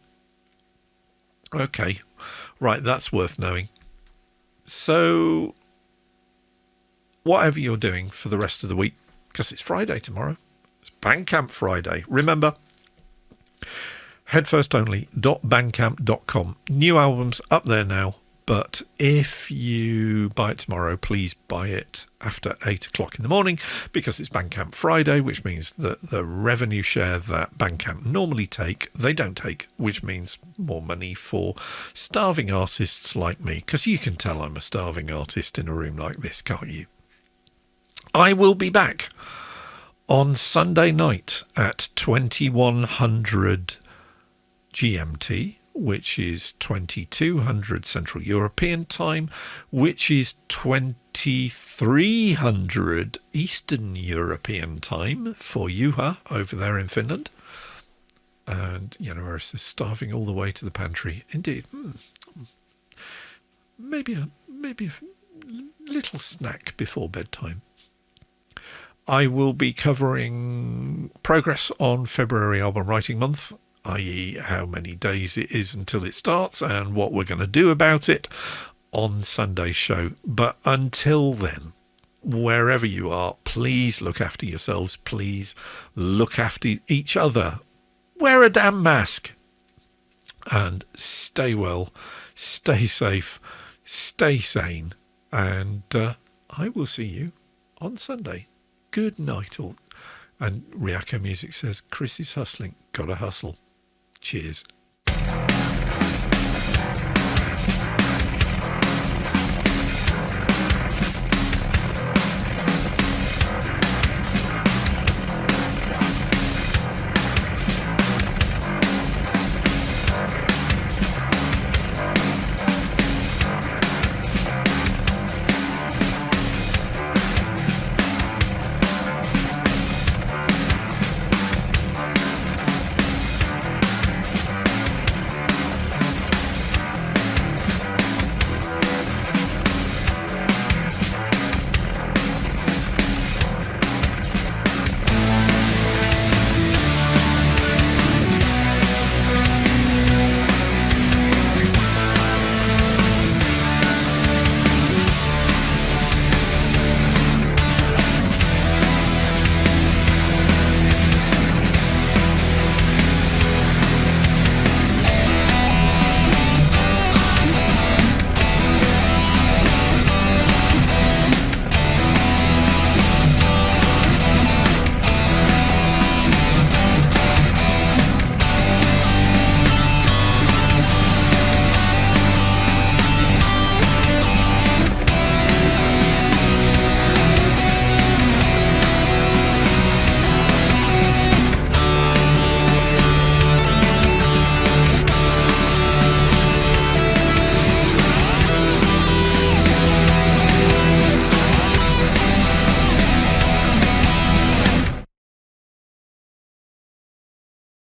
Okay, right, that's worth knowing. So, whatever you're doing for the rest of the week, because it's Friday tomorrow, it's Bandcamp Friday. Remember, headfirstonly.bandcamp.com. New albums up there now, but if you buy it tomorrow, please buy it after 8 o'clock in the morning, because it's Bandcamp Friday, which means that the revenue share that Bandcamp normally take, they don't take, which means more money for starving artists like me, because you can tell I'm a starving artist in a room like this, can't you? I will be back on Sunday night at 2100 GMT, which is 2200 Central European Time, which is 2300 Eastern European Time for Juha over there in Finland. And Eris is starving all the way to the pantry. Indeed. Maybe a little snack before bedtime. I will be covering progress on February album writing month, i.e. how many days it is until it starts and what we're going to do about it on Sunday's show. But until then, wherever you are, please look after yourselves. Please look after each other. Wear a damn mask. And stay well, stay safe, stay sane. And I will see you on Sunday. Good night all. And Riako Music says, Chris is hustling. Gotta hustle. Cheers.